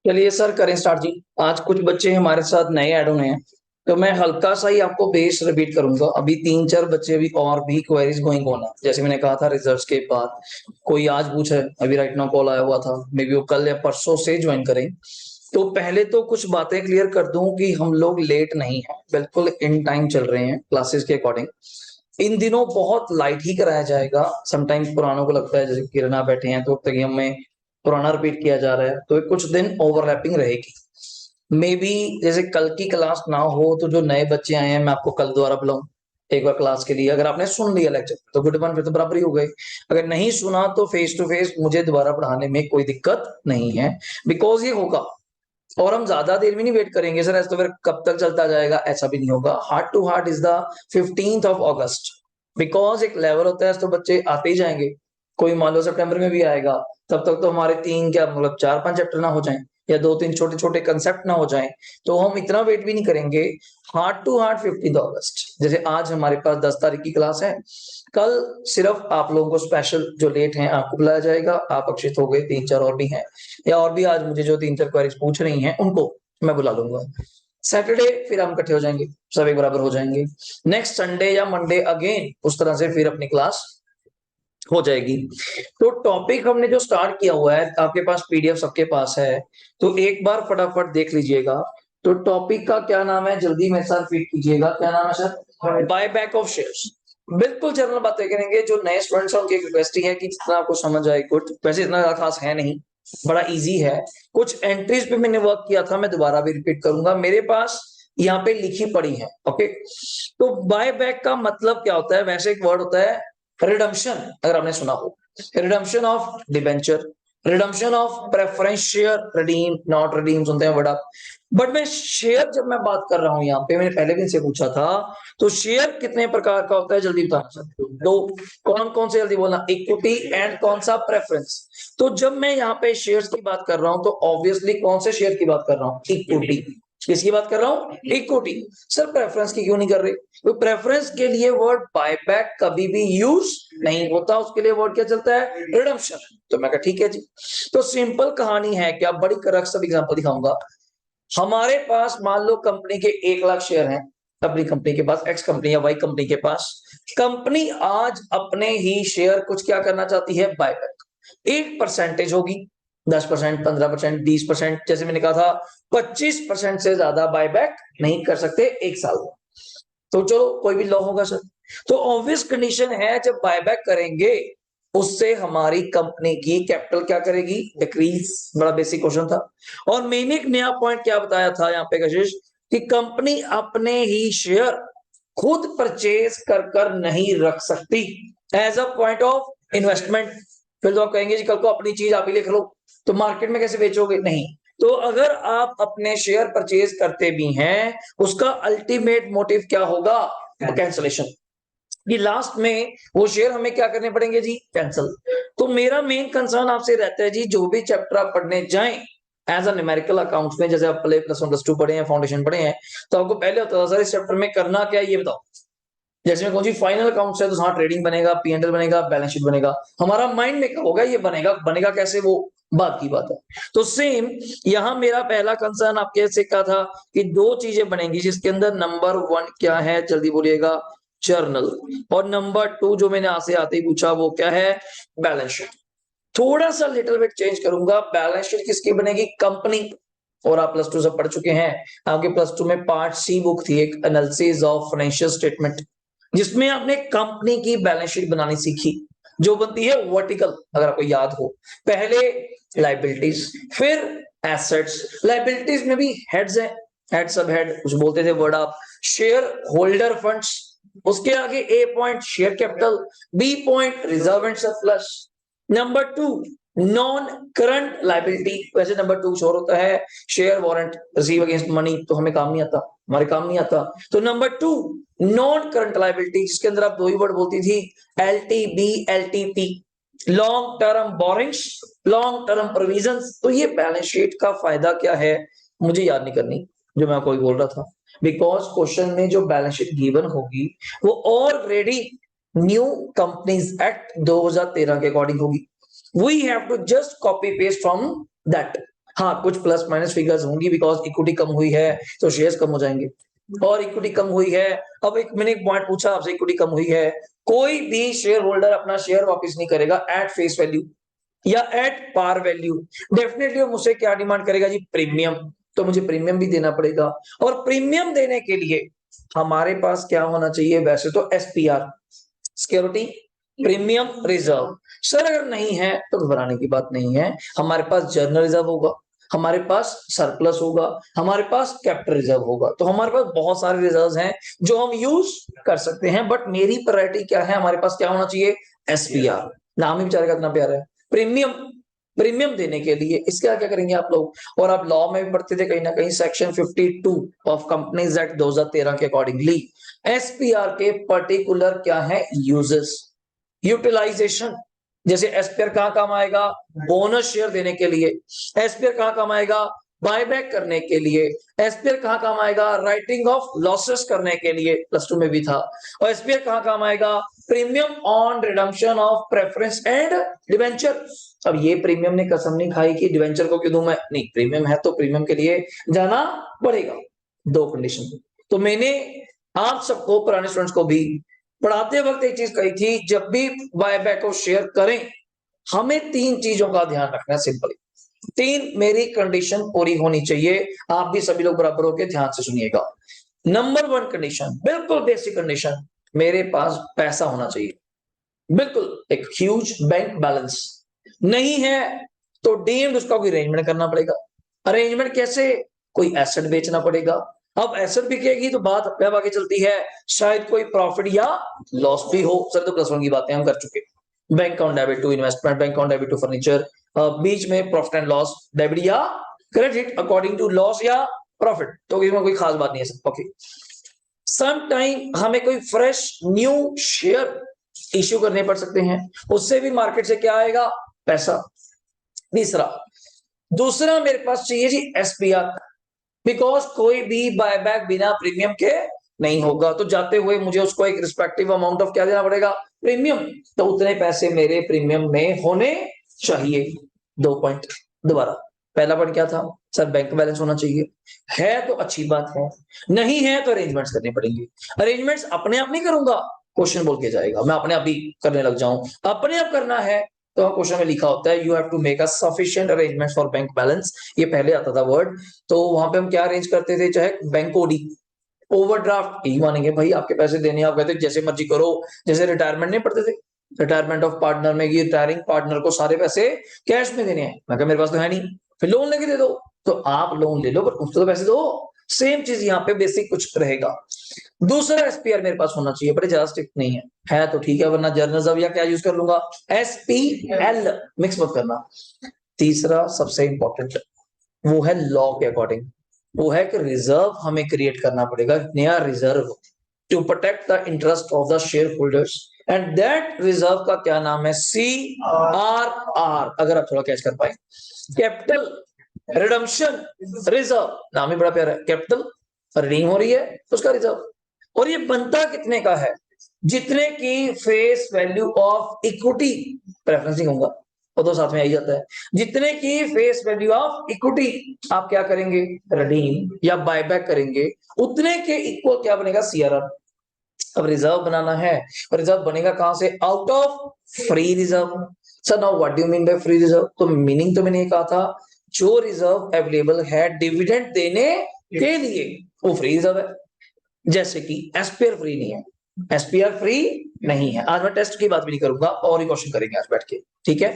चलिए सर करें स्टार्ट जी। आज कुछ बच्चे हमारे साथ नए ऐड हुए हैं, तो मैं हल्का सा ही आपको बेस रिपीट करूंगा। अभी 3-4 बच्चे अभी और भी क्वेरीज गोइंग ऑन है, जैसे मैंने कहा था रिजल्ट्स के बाद कोई आज पूछा है, अभी राइट नाउ कॉल आया हुआ था, मे बी वो कल या परसों से ज्वाइन करें। तो पहले तो कुछ बातें क्लियर कर दूं कि हम लोग लेट नहीं है, बिल्कुल इन टाइम चल रहे हैं क्लासेस के अकॉर्डिंग। इन दिनों बहुत लाइट ही कराया जाएगा। समटाइम्स पुरानों को लगता है जैसे किरणा बैठे हैं तो तक हमें पुराना रिपीट किया जा रहा है, तो कुछ दिन ओवरलैपिंग रहेगी। मे बी जैसे कल की क्लास ना हो तो जो नए बच्चे आए हैं मैं आपको कल दोबारा बुलाऊं एक बार क्लास के लिए। अगर आपने सुन लिया लेक्चर तो गुड वन, फिर तो बराबर ही हो गए। अगर नहीं सुना तो फेस टू फेस मुझे दोबारा पढ़ाने में कोई दिक्कत नहीं है, बिकॉज ये होगा। और हम ज्यादा देर में नहीं वेट करेंगे सर, ऐसा तो फिर कब तक चलता जाएगा, ऐसा भी नहीं होगा। Heart to heart is the 15 अगस्त, बिकॉज एक लेवल होता है तो बच्चे आते ही जाएंगे। कोई मान लो सितंबर में भी आएगा, तब तक तो हमारे तीन क्या मतलब 4-5 चैप्टर ना हो जाएं, या 2-3 छोटे छोटे कंसेप्ट ना हो जाएं, तो हम इतना वेट भी नहीं करेंगे। हार्ट टू हार्ट 15 अगस्त, जैसे आज हमारे पास 10 तारीख की क्लास है, कल सिर्फ आप लोगों को स्पेशल जो लेट हैं आपको बुलाया जाएगा। आप अक्षित हो गए, 3-4 और भी हैं, या और भी आज मुझे जो 3-4 क्वेरीज पूछ रही हैं उनको मैं बुला लूंगा। सैटरडे फिर हम इकट्ठे हो जाएंगे, सब एक बराबर हो जाएंगे। नेक्स्ट संडे या मंडे अगेन उस तरह से फिर अपनी क्लास हो जाएगी। तो टॉपिक हमने जो स्टार्ट किया हुआ है, आपके पास पीडीएफ सबके पास है, तो एक बार फटाफट देख लीजिएगा। तो टॉपिक का क्या नाम है, जल्दी मेरे साथ रिपीट कीजिएगा, क्या नाम है sir? Buy back of shares. बिल्कुल जनरल बातें करेंगे, जो नए स्टूडेंट्स हैं उनकी एक रिक्वेस्ट ही है कि जितना आपको समझ आए गुड, वैसे इतना ज्यादा खास है नहीं, बड़ा इजी है। कुछ एंट्रीज पे मैंने वर्क किया था, मैं दोबारा भी रिपीट करूंगा, मेरे पास यहाँ पे लिखी पड़ी है। ओके, तो बाय बैक का मतलब क्या होता है? वैसे एक वर्ड होता है रिडम्पशन, अगर आपने सुना हो, redemption of debenture, redemption of preference share, redeem not redeem सुनते हैं वर्ड आप। बट मैं शेयर जब मैं बात कर रहा हूं, यहाँ पे मैंने पहले भी इनसे पूछा था, तो शेयर कितने प्रकार का होता है जल्दी बताना चाहते हो? दो। कौन कौन से, जल्दी बोलना। इक्विटी एंड कौन सा? प्रेफरेंस। तो जब मैं यहाँ पे शेयर्स की बात कर रहा हूं तो ऑब्वियसली कौन से शेयर की बात कर रहा हूँ? इक्विटी। किसकी बात कर रहा हूँ? इक्विटी। सर प्रेफरेंस की क्यों नहीं कर रहे? तो प्रेफरेंस के लिए वर्ड बायबैक कभी भी यूज नहीं होता, उसके लिए वर्ड क्या चलता है? रिडम्पशन। तो मैं कहा ठीक है जी। तो सिंपल कहानी है, क्या बड़ी कड़क सब एग्जांपल दिखाऊंगा। हमारे पास मान लो कंपनी के 1 लाख शेयर हैं, अपनी कंपनी के पास, एक्स कंपनी या वाई कंपनी के पास। कंपनी आज अपने ही शेयर कुछ क्या करना चाहती है? बायबैक। एक परसेंटेज होगी, 10%, 15%, 20%, जैसे मैंने कहा था 25% से ज्यादा बायबैक नहीं कर सकते एक साल में। तो चलो कोई भी लॉ होगा सर। तो ऑब्वियस कंडीशन है जब बायबैक करेंगे उससे हमारी कंपनी की कैपिटल क्या करेगी? डिक्रीज। बड़ा बेसिक क्वेश्चन था। और मैंने एक नया पॉइंट क्या बताया था यहाँ पे कशिश, कि कंपनी अपने ही शेयर खुद परचेज कर नहीं रख सकती as a point of investment. फिर तो आप कहेंगे जी कल को अपनी चीज आप ही लिख लो, तो मार्केट में कैसे बेचोगे? नहीं। तो अगर आप अपने शेयर परचेज करते भी हैं, उसका अल्टीमेट मोटिव क्या होगा? कैंसलेशन। कि लास्ट में वो शेयर हमें क्या करने पड़ेंगे जी? कैंसिल। तो मेरा मेन कंसर्न आपसे रहता है जी, जो भी चैप्टर आप पढ़ने जाएं एज अ न्यूमेरिकल अकाउंट्स में, जैसे आप पहले +1 +2 पढ़े हैं, फाउंडेशन पढ़े हैं, तो आपको पहले होता था सर इस चैप्टर में करना क्या है ये बताओ। जैसे मैं कहूँ जी फाइनल अकाउंट्स है, तो हाँ ट्रेडिंग बनेगा, पी&एल बनेगा, बैलेंस शीट बनेगा, हमारा माइंड में क्या होगा? ये बनेगा। बनेगा कैसे वो बात की बात है। तो सेम यहाँ मेरा पहला कंसर्न आपके से क्या था कि दो चीजें बनेंगी जिसके अंदर नंबर 1 क्या है जल्दी बोलिएगा? जर्नल। और नंबर 2 जो मैंने आसे आते ही पूछा वो क्या है? Balance sheet. थोड़ा सा लिटिल बिट चेंज करूंगा, बैलेंस शीट किसकी बनेगी? कंपनी। और आप +2 सब पढ़ चुके हैं, आपके +2 में पार्ट सी बुक थी एक, एनालिसिस ऑफ फाइनेंशियल स्टेटमेंट, जिसमें आपने कंपनी की बैलेंस शीट बनानी सीखी, जो बनती है वर्टिकल, अगर आपको याद हो। पहले लाइबिलिटीज, फिर एसेट्स। लाइबिलिटीज में भी हेड्स हैं, हेड सब हेड कुछ बोलते थे वर्ड आप। शेयर होल्डर फंड्स, उसके आगे A point share capital, B point reserve and surplus. Number 2 non current liability, वैसे नंबर 2 श्योर होता है share warrant receive against money, तो हमें काम नहीं आता, हमारे काम नहीं आता। तो नंबर 2 नॉन करंट लाइबिलिटी, जिसके अंदर आप दो ही वर्ड बोलती थी, LTB LTP, long term borrowings, long term provisions. तो ये बैलेंस शीट का फायदा क्या है मुझे याद नहीं करनी, जो मैं कोई बोल रहा था, बिकॉज क्वेश्चन में जो बैलेंस शीट गिवन होगी वो ऑलरेडी न्यू कंपनीज एक्ट 2013 के अकॉर्डिंग होगी। We have to just copy paste from that. हाँ, कुछ प्लस माइनस फिगर्स होंगी बिकॉज इक्विटी कम हुई है तो शेयर्स कम हो जाएंगे, और इक्विटी कम हुई है। अब एक मैंने एक पॉइंट पूछा आपसे, इक्विटी कम हुई है, कोई भी शेयर होल्डर अपना शेयर वापस नहीं करेगा एट फेस वैल्यू या एट पार वैल्यू। डेफिनेटली मुझसे क्या डिमांड करेगा जी, प्रीमियम, तो मुझे प्रीमियम भी देना पड़ेगा। और प्रीमियम देने के लिए हमारे पास क्या होना चाहिए, वैसे तो SPR, security premium reserve. Sir अगर नहीं है तो घबराने की बात नहीं है, हमारे पास जर्नल रिजर्व होगा, हमारे पास सरप्लस होगा, हमारे पास कैपिटल रिजर्व होगा, तो हमारे पास बहुत सारे रिजर्व्स हैं जो हम यूज कर सकते हैं। बट मेरी प्रायोरिटी क्या है, हमारे पास क्या होना चाहिए, एसपीआर। नाम ही बेचारे का इतना प्यारा है, प्रीमियम। प्रीमियम देने के लिए इसका क्या करेंगे आप लोग, और आप लॉ में भी पढ़ते थे कहीं ना कहीं, सेक्शन 52 ऑफ कंपनीज एक्ट 2013 के अकॉर्डिंगली एसपीआर के पर्टिकुलर क्या है यूजेस, यूटिलाइजेशन। जैसे एसपीआर कहां काम आएगा, बोनस शेयर देने के लिए। एसपीआर कहां काम आएगा, बायबैक करने के लिए। एसपीआर कहां काम आएगा, राइटिंग ऑफ लॉसेस करने के लिए, प्लस 2 में भी था। और एसपीआर कहां काम आएगा, premium on redemption of preference and debenture. अब ये प्रीमियम ने कसम नहीं खाई कि डिवेंचर को क्यों दूं मैं, नहीं, प्रीमियम है तो प्रीमियम के लिए जाना पड़ेगा। दो कंडीशन। तो मैंने आप सबको, पुराने स्टूडेंट्स को भी पढ़ाते वक्त एक चीज कही थी, जब भी बायबैक ऑफ शेयर करें हमें तीन चीजों का ध्यान रखना है, सिंपल। तीन मेरी कंडीशन पूरी होनी चाहिए, आप भी सभी लोग बराबर होकर ध्यान से सुनिएगा। नंबर 1 कंडीशन, बिल्कुल बेसिक कंडीशन, मेरे पास पैसा होना चाहिए, बिल्कुल एक ह्यूज बैंक बैलेंस। नहीं है तो डीएम्ड उसका कोई अरेंजमेंट करना पड़ेगा। अरेंजमेंट कैसे, कोई एसेट बेचना पड़ेगा। अब एसेट बिकेगी तो बात अब आगे चलती है, शायद कोई प्रॉफिट या लॉस भी हो। सर तो प्लस 1 की बातें हम कर चुके, bank account debit to investment, bank account debit to furniture, बीच में प्रॉफिट एंड लॉस डेबिट या क्रेडिट अकॉर्डिंग टू लॉस या प्रॉफिट, तो इसमें कोई खास बात नहीं है सर। ओके, सम टाइम हमें कोई फ्रेश न्यू शेयर इश्यू करने पड़ सकते हैं, उससे भी मार्केट से क्या आएगा, पैसा। तीसरा, दूसरा मेरे पास चाहिए जी एसपीआर, बिकॉज कोई भी बायबैक बिना प्रीमियम के नहीं होगा, तो जाते हुए मुझे उसको एक रिस्पेक्टिव अमाउंट ऑफ क्या देना पड़ेगा, प्रीमियम। तो उतने पैसे मेरे प्रीमियम में होने चाहिए। 2 पॉइंट दोबारा, पहला पॉइंट क्या था सर, बैंक बैलेंस होना चाहिए, है तो अच्छी बात है, नहीं है तो अरेंजमेंट्स करने पड़ेंगे। अरेंजमेंट्स अपने आप नहीं करूंगा, क्वेश्चन बोल के जाएगा, मैं अपने आप ही करने लग जाऊं। अपने आप करना है तो क्वेश्चन में लिखा होता है, you have to make a sufficient arrangement for bank balance, ये पहले आता था वर्ड। तो वहां पे हम क्या अरेंज करते थे, चाहे बैंक ओडी, ओवरड्राफ्ट, यही मानेंगे भाई आपके पैसे देने, आप कहते जैसे मर्जी करो, जैसे रिटायरमेंट नहीं पढ़ते थे, रिटायरमेंट ऑफ पार्टनर में कि रिटायरिंग पार्टनर को सारे पैसे कैश में देने हैं, मैं कहा मेरे पास तो है नहीं, फिर लोन लेके दे दो, तो आप लोन ले लो पर उसको तो पैसे दो। सेम चीज यहाँ पे बेसिक कुछ रहेगा। दूसरा एसपीआर मेरे पास होना चाहिए, पर ज्यादा स्ट्रिक्ट नहीं है तो ठीक है, वरना जर्नल रिजर्व या क्या यूज कर लूंगा, एसपीएल, मिक्स मत करना। तीसरा सबसे इंपॉर्टेंट वो है लॉ के अकॉर्डिंग, वो है कि रिजर्व हमें क्रिएट करना पड़ेगा, नया reserve, to protect the interest of the share holders, and that reserve का क्या नाम है, CRR, अगर आप थोड़ा कैच कर पाए, कैपिटल रिडम्पशन रिजर्व, नाम ही बड़ा प्यारा है, कैपिटल रिडीम हो रही है उसका रिजर्व। और ये बनता कितने का है, जितने की face value of equity, preference नहीं होगा वो तो साथ में आ ही जाता है, जितने की फेस वैल्यू ऑफ इक्विटी आप क्या करेंगे, रिडीम या बायबैक करेंगे, उतने के इक्वल क्या बनेगा, CRR। अब रिजर्व बनाना है, रिजर्व बनेगा कहां से, out of free reserve. Sir now what do you mean by free reserve, तो मीनिंग तो मैंने ये कहा था, जो रिजर्व अवेलेबल है डिविडेंड देने के लिए वो फ्री रिजर्व है। जैसे कि एसपीआर फ्री नहीं है, एसपीआर फ्री नहीं है, आज मैं टेस्ट की बात भी नहीं करूंगा, और ही क्वेश्चन करेंगे आज बैठ के, ठीक है।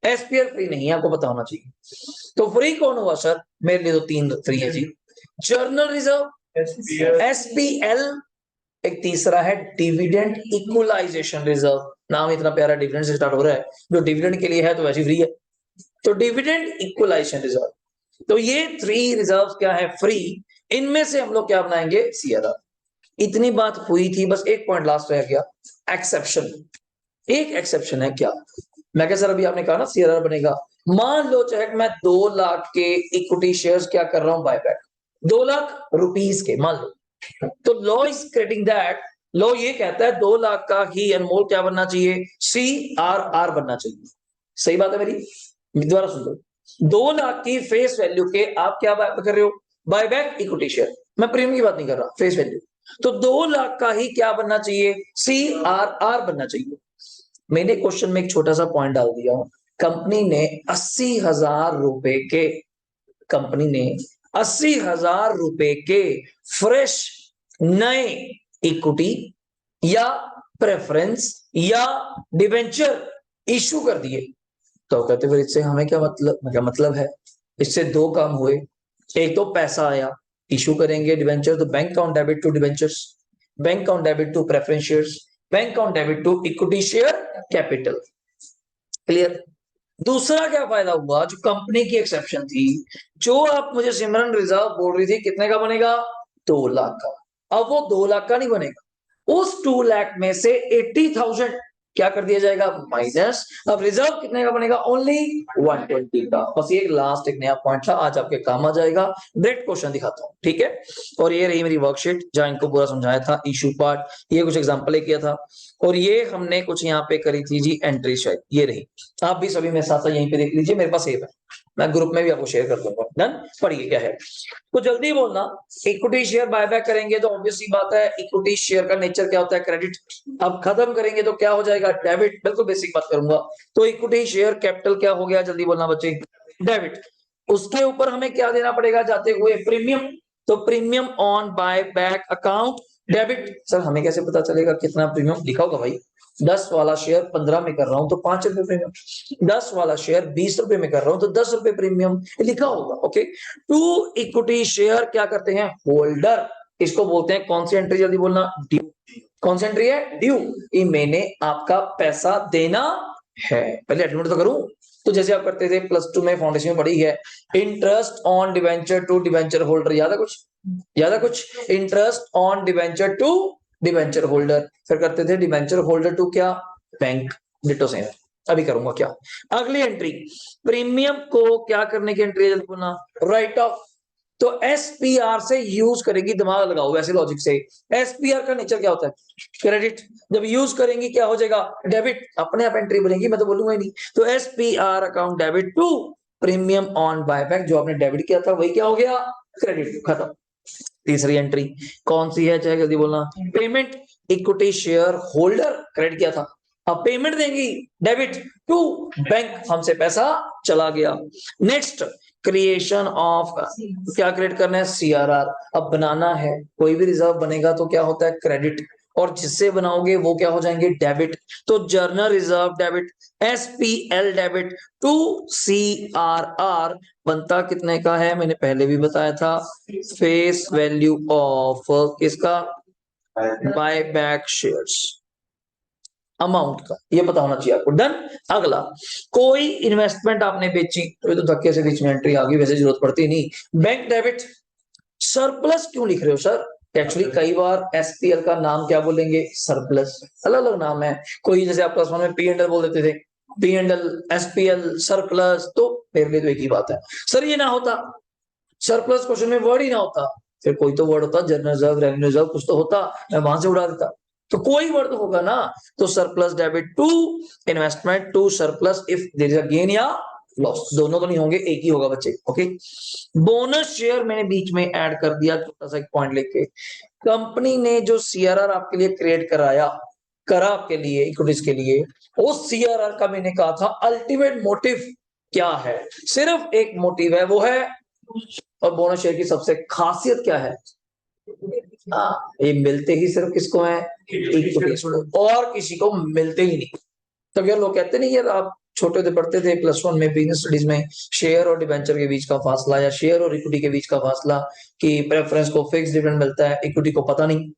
एसपीआर फ्री नहीं है, आपको पता होना चाहिए। तो फ्री कौन हुआ सर, मेरे लिए तो 3 फ्री है जी, जर्नल रिजर्व, एसपीएल, एक तीसरा है डिविडेंड इक्वलाइजेशन रिजर्व, नाम इतना प्यारा डिविडेंड से स्टार्ट हो रहा है, जो डिविडेंड के लिए है तो वैसे फ्री है, तो डिविडेंड इक्वलाइजेशन रिजर्व। तो ये 3 रिजर्व क्या है, फ्री, इनमें से हम लोग क्या बनाएंगे, CRR। इतनी बात हुई थी, बस एक पॉइंट लास्ट रह गया, एक्सेप्शन। एक एक्सेप्शन है क्या, मैं क्या सर अभी आपने कहा ना CRR बनेगा, मान लो चाहे मैं 2 लाख के इक्विटी शेयर्स क्या कर रहा हूं बायबैक, 2 लाख रुपीस के मान लो, तो law is creating that, law ये कहता है 2 लाख का ही अनमोल क्या बनना चाहिए, CRR बनना चाहिए। सही बात है मेरी, दोबारा सुन लो, 2 लाख की फेस वैल्यू के आप क्या बात कर रहे हो, बाय बैक इक्विटी शेयर, मैं प्रीमियम की बात नहीं कर रहा, फेस वैल्यू। तो 2 लाख का ही क्या बनना चाहिए, CRR बनना चाहिए। मैंने क्वेश्चन में एक छोटा सा पॉइंट डाल दिया, कंपनी ने 80,000 रुपए के, कंपनी ने 80,000 रुपए के फ्रेश नए इक्विटी या प्रेफरेंस या डिवेंचर इशू कर दिए। तो कहते फिर इससे हमें क्या मतलब है, इससे 2 काम हुए, एक तो पैसा आया, इशू करेंगे डिवेंचर तो bank on debit to debentures, bank on debit to preference shares, bank on debit to equity share capital. Clear. दूसरा क्या फायदा हुआ, जो कंपनी की एक्सेप्शन थी, जो आप मुझे सिमरन रिजर्व बोल रही थी कितने का बनेगा, 2 लाख का, अब वो 2 लाख का नहीं बनेगा, उस 2 लाख में से 80,000 क्या कर दिया जाएगा, माइनस। अब रिजर्व कितने का बनेगा, ओनली 120 का। बस ये लास्ट एक नया पॉइंट था, आज आपके काम आ जाएगा। डायरेक्ट क्वेश्चन दिखाता हूँ, ठीक है। और ये रही मेरी वर्कशीट जहां इनको पूरा समझाया था, इशू पार्ट, ये कुछ एग्जांपल किया था, और ये हमने कुछ यहाँ पे करी थी जी एंट्री शायद, ये रही। आप भी सभी मेरे साथ साथ यहीं पे देख लीजिए, मेरे पास सेव है, मैं ग्रुप में भी आपको शेयर कर दूंगा। डन। पढ़िए क्या है, तो जल्दी बोलना। इक्विटी शेयर बायबैक करेंगे तो ऑब्वियस सी बात है, इक्विटी शेयर का नेचर क्या होता है, क्रेडिट। अब खत्म करेंगे तो क्या हो जाएगा, डेबिट। बिल्कुल बेसिक बात करूंगा। तो इक्विटी शेयर कैपिटल क्या हो गया, जल्दी बोलना बच्चे, डेबिट। उसके ऊपर हमें क्या देना पड़ेगा जाते हुए, प्रीमियम। तो premium on buy bank account debit. Sir हमें कैसे पता चलेगा कितना प्रीमियम, लिखा होगा भाई, 10 वाला शेयर 15 में कर रहा हूं तो 5 रुपए प्रीमियम, 10 वाला शेयर 20 रुपए में कर रहा हूं तो 10 रुपए प्रीमियम, लिखा होगा। ओके। टू इक्विटी शेयर क्या करते हैं, होल्डर, इसको बोलते हैं कौन सी एंट्री, जल्दी बोलना, ड्यू। कौन सी एंट्री है, ड्यू। ये मैंने आपका पैसा देना है, पहले एडमिट तो करूं। तो जैसे आप करते थे प्लस 2 में, फाउंडेशन में पढ़ी है, interest on debenture to debenture holder, याद है कुछ, याद है कुछ, interest on debenture to debenture holder, फिर करते थे डिवेंचर होल्डर टू क्या, बैंक। डिटो सेम है, अभी करूंगा क्या। अगली एंट्री, प्रीमियम को क्या करने की एंट्री है, बोलना, राइट ऑफ। तो एसपीआर से यूज करेगी, दिमाग लगाओ वैसे लॉजिक से, एसपीआर का नेचर क्या होता है, क्रेडिट। जब यूज करेंगी क्या हो जाएगा, डेबिट। अपने आप एंट्री बनेगी, मैं तो बोलूंगा ही नहीं। तो SPR account debit to premium on buyback, जो आपने डेबिट किया था वही क्या हो गया, क्रेडिट, खत्म। तीसरी एंट्री कौन सी है, चाहे जल्दी बोलना, payment, equity share holder credit किया था, अब पेमेंट देंगी, डेबिट टू बैंक, हमसे पैसा चला गया। नेक्स्ट, क्रिएशन ऑफ, क्या क्रिएट करना है, सीआरआर। अब बनाना है, कोई भी रिजर्व बनेगा तो क्या होता है, क्रेडिट, और जिससे बनाओगे वो क्या हो जाएंगे, डेबिट। तो general reserve debit, SPL debit to CRR बनता कितने का है, मैंने पहले भी बताया था, फेस वैल्यू ऑफ किसका, बाय बैक शेयर्स, अमाउंट का, ये पता होना चाहिए आपको। डन। अगला, कोई इन्वेस्टमेंट आपने बेची, तो ये तो धक्के से बीच में एंट्री आ गई, वैसे जरूरत पड़ती नहीं। बैंक डेबिट, सरप्लस क्यों लिख रहे हो सर, एक्चुअली कई बार एसपीएल का नाम क्या बोलेंगे, सरप्लस, अलग अलग नाम है। कोई जैसे आप प्लस वन में पी एंड एल बोल देते थे, P and L, SPL, surplus, तो मेरे लिए तो एक ही बात है। सर ये ना होता, सरप्लस क्वेश्चन में वर्ड ही ना होता, फिर कोई तो वर्ड होता, जनरल रिजर्व, रेवेन्यू रिजर्व, कुछ तो होता, मैं वहां से उड़ा देता। तो कोई वर्ड तो होगा ना। तो surplus debit to investment to surplus if there is a gain या लॉस, दोनों तो नहीं होंगे, एक ही होगा बच्चे। ओके। बोनस शेयर मैंने बीच में ऐड कर दिया, छोटा सा एक पॉइंट लेके, कंपनी ने जो सीआरआर आपके लिए क्रिएट कराया, करा आपके लिए इक्विटीज के लिए, उस सीआरआर का मैंने कहा था अल्टीमेट मोटिव क्या है, सिर्फ एक मोटिव है, वो है, और बोनस शेयर की सबसे खासियत क्या है, ये मिलते ही सिर्फ किसको है, इक्विटीज को, और किसी को मिलते ही नहीं। तो अगर लोग कहते नहीं यार, आप छोटे थे पढ़ते थे प्लस वन में बिजनेस स्टडीज में, शेयर और डिबेंचर के बीच का फासला या शेयर और इक्विटी के बीच का फासला, कि प्रेफरेंस को फिक्स डिविडेंड मिलता है, इक्विटी को पता नहीं,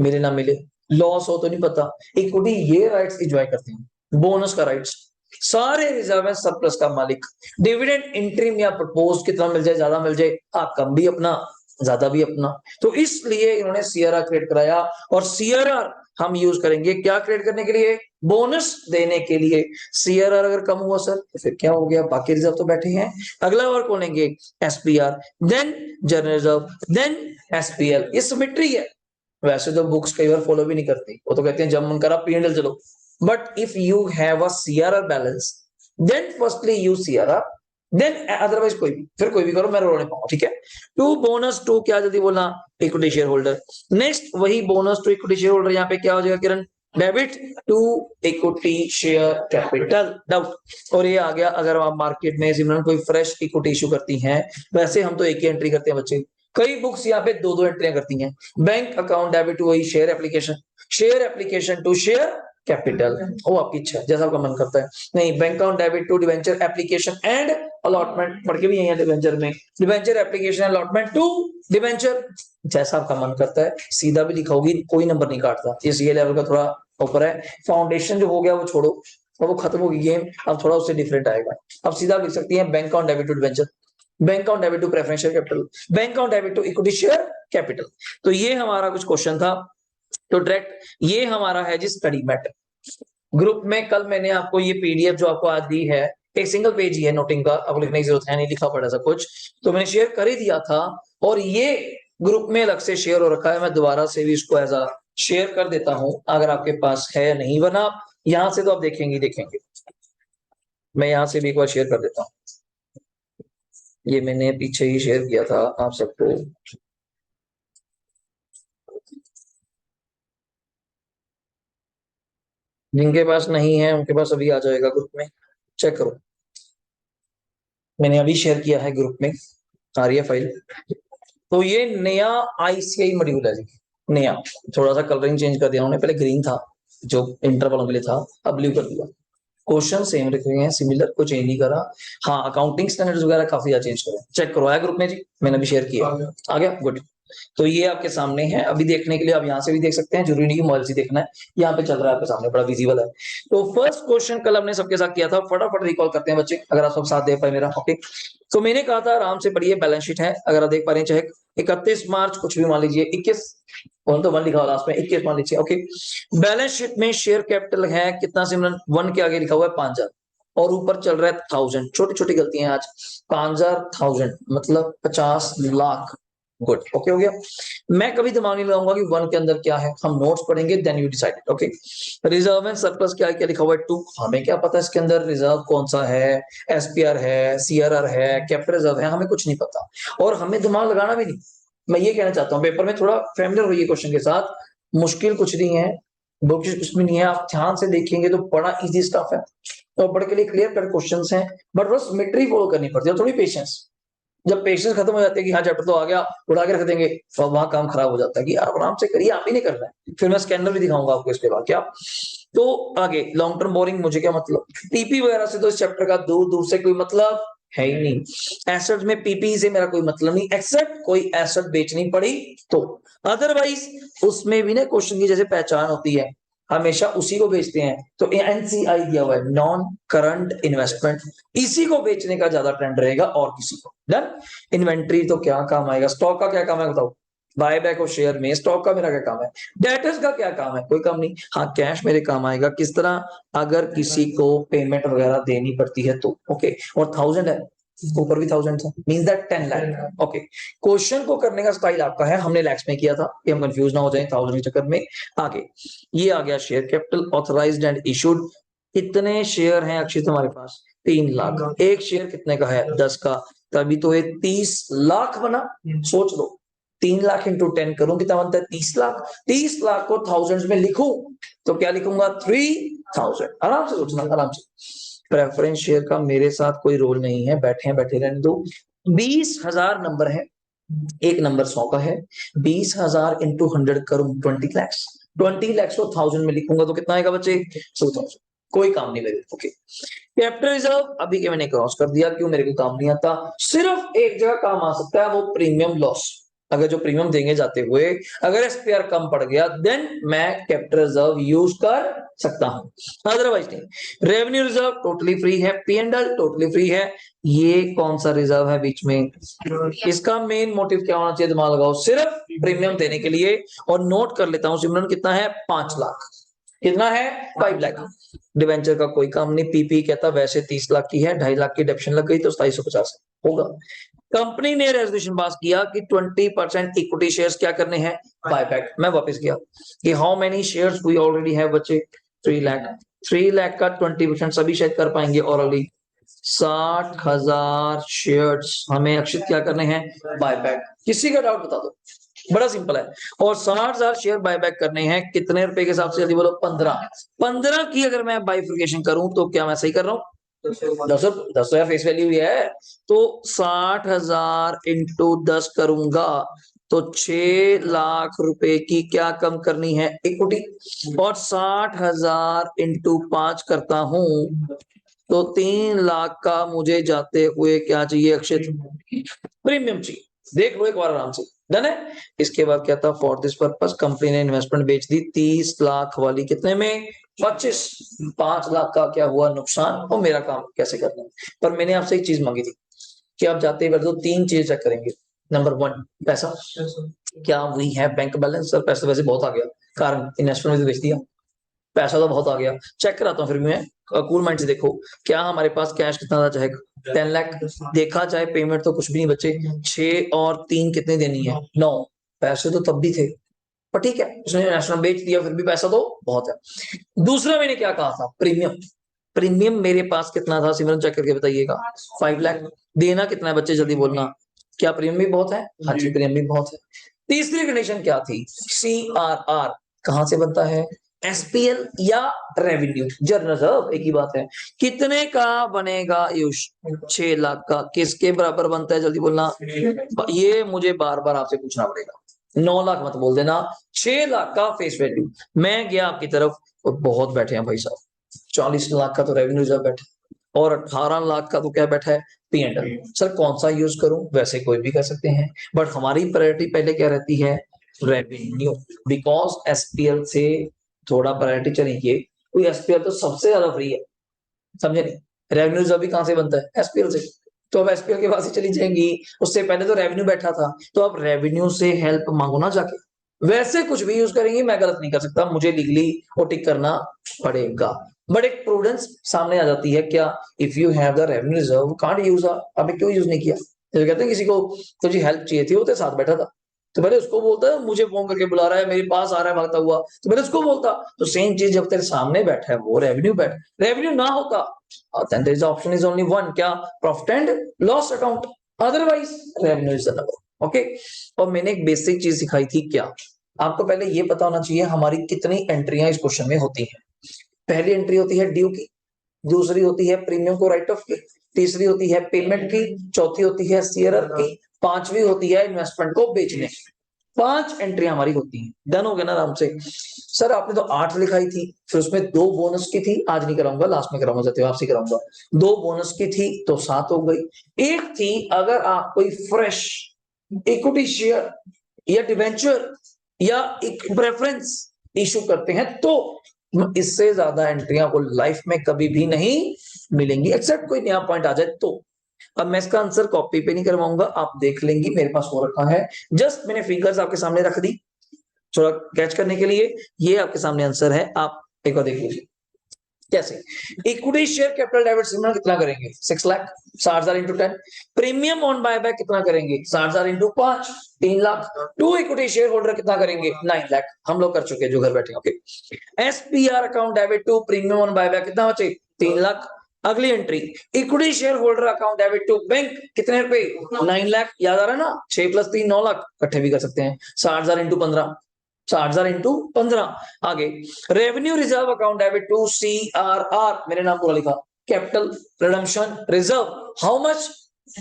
मिले ना मिले, लॉस हो तो नहीं पता। इक्विटी ये राइट्स एंजॉय करते हैं, बोनस का राइट्स, सारे रिजर्व है, सरप्लस का मालिक, डिविडेंड इंट्रीम या प्रपोज कितना मिल जाए, ज्यादा मिल जाए, कम भी अपना, ज्यादा भी अपना। तो इसलिए इन्होंने सीआरआर क्रिएट कराया, और सीआरआर हम यूज करेंगे क्या क्रिएट करने के लिए, बोनस देने के लिए। सीआरआर अगर कम हुआ सर तो फिर क्या हो गया, बाकी रिजर्व तो बैठे हैं। अगला वर्क बोलेंगे SPR, then general reserve, then SPL, ये सिमेट्री है। वैसे तो बुक्स कई बार फॉलो भी नहीं करती, वो तो कहते हैं जब मन करा पीएनएल चलो, but if you have a CRR balance, then firstly use CRR, then otherwise कोई भी, फिर कोई भी करो, मैं रोल नहीं पाऊंगा, ठीक है। टू बोनस टू क्या जल्दी बोलना, इक्विटी शेयर होल्डर। नेक्स्ट वही bonus to equity share holder, यहाँ पे क्या हो जाएगा Kiran, debit to equity share capital, doubt. और ये आ गया अगर आप मार्केट में सिमरन कोई फ्रेश इक्विटी इशू करती हैं, वैसे हम तो एक ही एंट्री करते हैं बच्चे, कई बुक्स यहाँ पे दो दो एंट्रियां करती हैं। बैंक अकाउंट डेबिट टू वही share application to share capital, वो आपकी इच्छा है जैसा आपका मन करता है। नहीं, bank account debit to debenture application and allotment, पढ़ के भी यही है डिवेंचर में, debenture application allotment to debenture, जैसा आपका मन करता है। सीधा भी लिखा होगी, कोई नंबर नहीं काटता, ये सीए लेवल का थोड़ा ऊपर है। फाउंडेशन जो हो गया वो छोड़ो, वो खत्म होगी गेम, अब थोड़ा उससे डिफरेंट आएगा। अब सीधा लिख सकती है bank account debit to debenture, bank account debit to preferential capital, bank account debit to equity share capital. तो ये हमारा कुछ क्वेश्चन था। तो डायरेक्ट ये हमारा है जी स्टडी मैटर ग्रुप में। कल मैंने आपको ये पीडीएफ जो आपको आज दी है, एक सिंगल पेज ही है, नोटिंग का, आपको लिखने की जरूरत है नहीं, लिखा पड़ा सब कुछ, तो मैंने शेयर कर ही दिया था। और ये ग्रुप में अलग से शेयर हो रखा है, मैं दोबारा से भी इसको एज अ शेयर कर देता हूं, अगर आपके पास है या नहीं, वरना यहां से तो आप देखेंगे, मैं यहां से भी एक बार शेयर कर देता हूँ। ये मैंने पीछे ही शेयर किया था आप सबको, जिनके पास नहीं है उनके पास अभी आ जाएगा ग्रुप में, चेक करो। मैंने अभी शेयर किया है ग्रुप में, आ रही है फाइल। तो ये नया आईसीआई मॉड्यूल है जी, नया, थोड़ा सा कलरिंग चेंज कर दिया उन्होंने, पहले ग्रीन था जो इंटर वालों के लिए था, अब ब्लू कर दिया। क्वेश्चन सेम रखे हैं, सिमिलर, कुछ चेंज नहीं करा। हाँ, अकाउंटिंग स्टैंडर्ड्स वगैरह काफी ज्यादा चेंज करे, चेक करो, आया ग्रुप में जी, मैंने अभी शेयर किया, आ गया, गुड। तो ये आपके सामने है, अभी देखने के लिए आप यहाँ से भी देख सकते हैं, जरूरी नहीं कि मोबाइल से देखना है, यहाँ पे चल रहा है आपके सामने, बड़ा विजिबल है। तो फर्स्ट क्वेश्चन कल हमने सबके साथ किया था, फटाफट रिकॉल करते हैं बच्चे, अगर आप सब साथ दे पाए मेरा, ओके। तो मैंने कहा था आराम से पढ़िए, बैलेंस शीट है, अगर आप देख पा रहे हैं, चाहे 31 मार्च कुछ भी मान लीजिए, 21 कौन तो वन लिखा हुआ लास्ट में, 21 मान लीजिए, ओके। बैलेंस शीट में शेयर कैपिटल है कितना सिमरन, 1 के आगे लिखा हुआ है 5000, और ऊपर चल रहा है 1000, छोटी छोटी गलतियां आज, 5000 मतलब 50 लाख, गुड, ओके हो गया। मैं कभी दिमाग नहीं लगाऊंगा कि 1 के अंदर क्या है, हम नोट्स पढ़ेंगे, then you decide, okay. Reserve and surplus क्या क्या लिखा हुआ है 2, हमें क्या पता इसके अंदर रिजर्व कौन सा है, एसपीआर है, सीआरआर है, कैपिटल रिजर्व है, हमें कुछ नहीं पता, और हमें दिमाग लगाना भी नहीं। मैं ये कहना चाहता हूँ, पेपर में थोड़ा फैमिलियर होइए क्वेश्चन के साथ, मुश्किल कुछ नहीं है, बुक कुछ भी नहीं है, आप ध्यान से देखेंगे तो बड़ा इजी स्टफ है, तो बड़े के लिए क्लियर कट क्वेश्चंस हैं, बट बस सिमेट्री फॉलो करनी पड़ती है, थोड़ी पेशेंस। जब पेशेंस खत्म हो जाती है कि हाँ चैप्टर तो आ गया, उड़ा के रख देंगे, तो वहां काम खराब हो जाता है कि यार आराम से करिए, आप ही नहीं करना है। फिर मैं स्कैनर भी दिखाऊंगा आपको इसके बाद क्या। तो आगे लॉन्ग टर्म बोरिंग, मुझे क्या मतलब, टीपी वगैरह से तो इस चैप्टर का दूर दूर से कोई मतलब है ही नहीं। एसेट में पीपी से मेरा कोई मतलब नहीं, एक्सेप्ट कोई एसेट बेचनी पड़ी तो, अदरवाइज उसमें भी ना क्वेश्चन की जैसे पहचान होती है, हमेशा उसी को बेचते हैं, तो एनसीआई दिया हुआ है, नॉन करंट इन्वेस्टमेंट, इसी को बेचने का ज्यादा ट्रेंड रहेगा, और किसी को डन। इन्वेंट्री तो क्या काम आएगा, स्टॉक का क्या काम है बताओ, बाय बैक ऑफ शेयर में स्टॉक का मेरा क्या काम है, डेटर्स का क्या काम है, कोई काम नहीं। हाँ, कैश मेरे काम आएगा, किस तरह, अगर किसी को पेमेंट वगैरह देनी पड़ती है तो, ओके। और 1000 है, ऊपर भी 1000 था, means that 10 lakh, okay. Question को करने का स्टाइल आपका है, हमने लैक्स में किया था, कि हम कंफ्यूज ना हो जाए 1000 के चक्कर में। आगे ये आ गया share capital authorised and issued, कितने शेयर हैं अक्षित हमारे पास, 3 लाख, एक शेयर कितने का है, 10 का, तभी तो ये 30 लाख बना। सोच लो, 3 लाख इंटू 10 करूं कितना बनता है, 30 लाख, 30 लाख को थाउजेंड्स में लिखूं तो क्या लिखूंगा, 3000, आराम से सोचना, आराम से। प्रेफरेंस शेयर का मेरे साथ कोई रोल नहीं है, बैठे हैं बैठे रहने दो। 20,000 नंबर है, एक नंबर 100 का है, 20,000 इंटू 100 करूं 20 लैक्स, 20 लैक्स को 1000 में लिखूंगा तो कितना आएगा बच्चे, 2000, कोई काम नहीं मेरे, ओके। कैपिटल रिजर्व अभी के मैंने क्रॉस कर दिया, क्यों, मेरे को काम नहीं आता, सिर्फ एक जगह काम आ सकता है, वो प्रीमियम लॉस, अगर जो प्रीमियम देंगे जाते हुए अगर एसपीआर कम पड़ गया, देन मैं कैपिटल रिजर्व यूज कर सकता हूं, अदरवाइज नहीं। रेवेन्यू रिजर्व टोटली फ्री है, पीएनएल टोटली फ्री है। ये कौन सा रिजर्व है बीच में, इसका मेन मोटिव क्या होना चाहिए, दिमाग लगाओ, सिर्फ प्रीमियम देने के लिए। और नोट कर लेता हूं सिमरन, कितना है, 5 लाख, कितना है, 5 लाख। डिवेंचर का कोई काम नहीं, पीपी कहता वैसे 30 लाख की है, 2.5 लाख की डेप्शन लग गई तो 2750 होगा। कंपनी ने रेजोल्यूशन पास किया कि 20% इक्विटी शेयर्स क्या करने हैं, बायबैक। मैं वापस गया कि how many shares we already have बच्चे, 3 लाख, 3 लाख का 20% सभी शायद कर पाएंगे ऑलरेडी, 60,000 शेयर्स हमें अक्षित क्या करने हैं, बायबैक। किसी का डाउट बता दो, बड़ा सिंपल है। और 60,000 शेयर बायबैक करने हैं कितने रुपए के हिसाब से, जल्दी बोलो। 15 की अगर मैं बाइफिकेशन करूं तो क्या मैं सही कर रहा हूँ? 10 फेस वैल्यू ही है, तो 60,000 इंटू 10 करूंगा तो 6 लाख रुपए की क्या कम करनी है, इक्विटी। और 60,000 इंटू 5 करता हूं तो 3 लाख का मुझे जाते हुए क्या चाहिए अक्षित, प्रीमियम चाहिए। देख लो एक बार आराम से, डन है। इसके बाद क्या था, फॉर दिस पर्पस कंपनी ने इन्वेस्टमेंट बेच दी 30 लाख वाली, कितने में, 25। 5 लाख का क्या हुआ नुकसान, और मेरा काम कैसे करना है। पर मैंने आपसे एक चीज मांगी थी कि आप जाते ही तो 3 चीज चेक करेंगे। नंबर 1 पैसा, क्या वी है बैंक बैलेंस। सर पैसा वैसे बहुत आ गया, कारण इन्वेस्टमेंट में बेच दिया, पैसा तो बहुत आ गया। चेक कराता हूँ फिर मैं, कूल माइंड से देखो क्या हमारे पास कैश कितना था, चाहे 10 लाख देखा जाए, पेमेंट तो कुछ भी नहीं बचे। 6 और 3 कितने देनी है, 9। पैसे तो तब भी थे, पर ठीक है उसने नेशनल बेच दिया, फिर भी पैसा तो बहुत है। दूसरा मैंने क्या कहा था, प्रीमियम। प्रीमियम मेरे पास कितना था सिमरन, चेक करके बताइएगा। 5 लाख। देना कितना है बच्चे, जल्दी बोलना। क्या प्रीमियम भी बहुत है, हाँ जी प्रीमियम भी बहुत है। तीसरी कंडीशन क्या थी, CRR कहां से बनता है, SPL या रेवेन्यू, जनरल रिजर्व, एक ही बात है। कितने का बनेगा आयुष, 6 लाख का। किसके बराबर बनता है, जल्दी बोलना। ये मुझे बार बार आपसे पूछना पड़ेगा, 9 लाख मत बोल देना, 6 लाख का फेस वैल्यू। मैं गया आपकी तरफ, और बहुत बैठे हैं भाई साहब, 40 लाख का तो रेवेन्यू रिजर्व बैठा, और 18 लाख का तो क्या बैठा है, P&L। सर कौन सा यूज करूं, वैसे कोई भी कर सकते हैं, बट हमारी प्रायोरिटी पहले क्या रहती है, रेवेन्यू। बिकॉज SPL से थोड़ा प्रायोरिटी चलेंगे, कोई SPL तो सबसे ज्यादा फ्री है, समझे नहीं। रेवेन्यू रिजर्व भी कहां से बनता है, SPL से। तो अब SPL के पास ही चली जाएंगी, उससे पहले तो रेवेन्यू बैठा था, तो अब रेवेन्यू से हेल्प मांगो ना जाके। वैसे कुछ भी यूज करेंगे, मैं गलत नहीं कर सकता, मुझे लीगली वो टिक करना पड़ेगा। बट एक प्रूडेंस सामने आ जाती है, क्या, if you have the revenue reserve can't use, अबे क्यों यूज नहीं किया। तो कहते हैं किसी को तुझे हेल्प चाहिए थी, वो तेरे साथ बैठा था, तो पहले उसको बोलता है, मुझे फोन करके बुला रहा है, मेरे पास आ रहा है भागता हुआ, तो पहले उसको बोलता। तो सेम चीज जब तेरे सामने बैठा है, वो रेवेन्यू रेवेन्यू ना होता, then there is option is only one, क्या, profit and loss account, otherwise revenue is the number. Okay. और मैंने एक बेसिक चीज सिखाई थी, क्या, आपको पहले ये पता होना चाहिए हमारी कितनी एंट्रियां इस क्वेश्चन में होती हैं। पहली एंट्री होती है ड्यू की, दूसरी होती है प्रीमियम को राइट ऑफ की, तीसरी होती है पेमेंट की, चौथी होती है सीआरआर की, पांचवी होती है इन्वेस्टमेंट को बेचने की। 5 एंट्री हमारी होती हैं। डन हो गया ना आराम से। सर आपने तो 8 लिखाई थी, फिर उसमें 2 बोनस की थी, आज नहीं कराऊंगा, लास्ट में कराऊंगा, जाते हो आपसे कराऊंगा। 2 बोनस की थी तो 7 हो गई। एक थी, अगर आप कोई फ्रेश इक्विटी शेयर या डिवेंचर या एक प्रेफरेंस इशू करते हैं, तो इससे ज्यादा एंट्रियां को लाइफ में कभी भी नहीं मिलेंगी, एक्सेप्ट कोई नया पॉइंट आ जाए तो। अब मैं इसका आंसर कॉपी पे नहीं करवाऊंगा, आप देख लेंगी, मेरे पास हो रखा है। जस्ट मैंने फिगर्स आपके सामने रख दी थोड़ा कैच करने के लिए। ये आपके सामने आंसर है, आप एक बार देख लीजिए कैसे। इक्विटी शेयर कैपिटल डाइवर्सिफिकेशन कितना करेंगे, 6 lakh, 60,000 into 10। Premium on buyback कितना करेंगे, 60,000 into 5, 3 lakh. To equity share holder कितना करेंगे, 9 लाख। हम लोग कर चुके हैं जो घर बैठे। Okay. SPR account debit to premium on buyback कितना बचे, 3 लाख। अगली entry, equity share holder account debit to bank कितने रुपए, 9 लाख। याद आ रहा है ना, 6 + 3 9 लाख, इकट्ठे भी कर सकते हैं। 60,000 इंटू 15, 60,000 इंटू 15। आगे, revenue reserve account debit to CRR, मेरे नाम पूरा लिखा, capital redemption reserve, how much,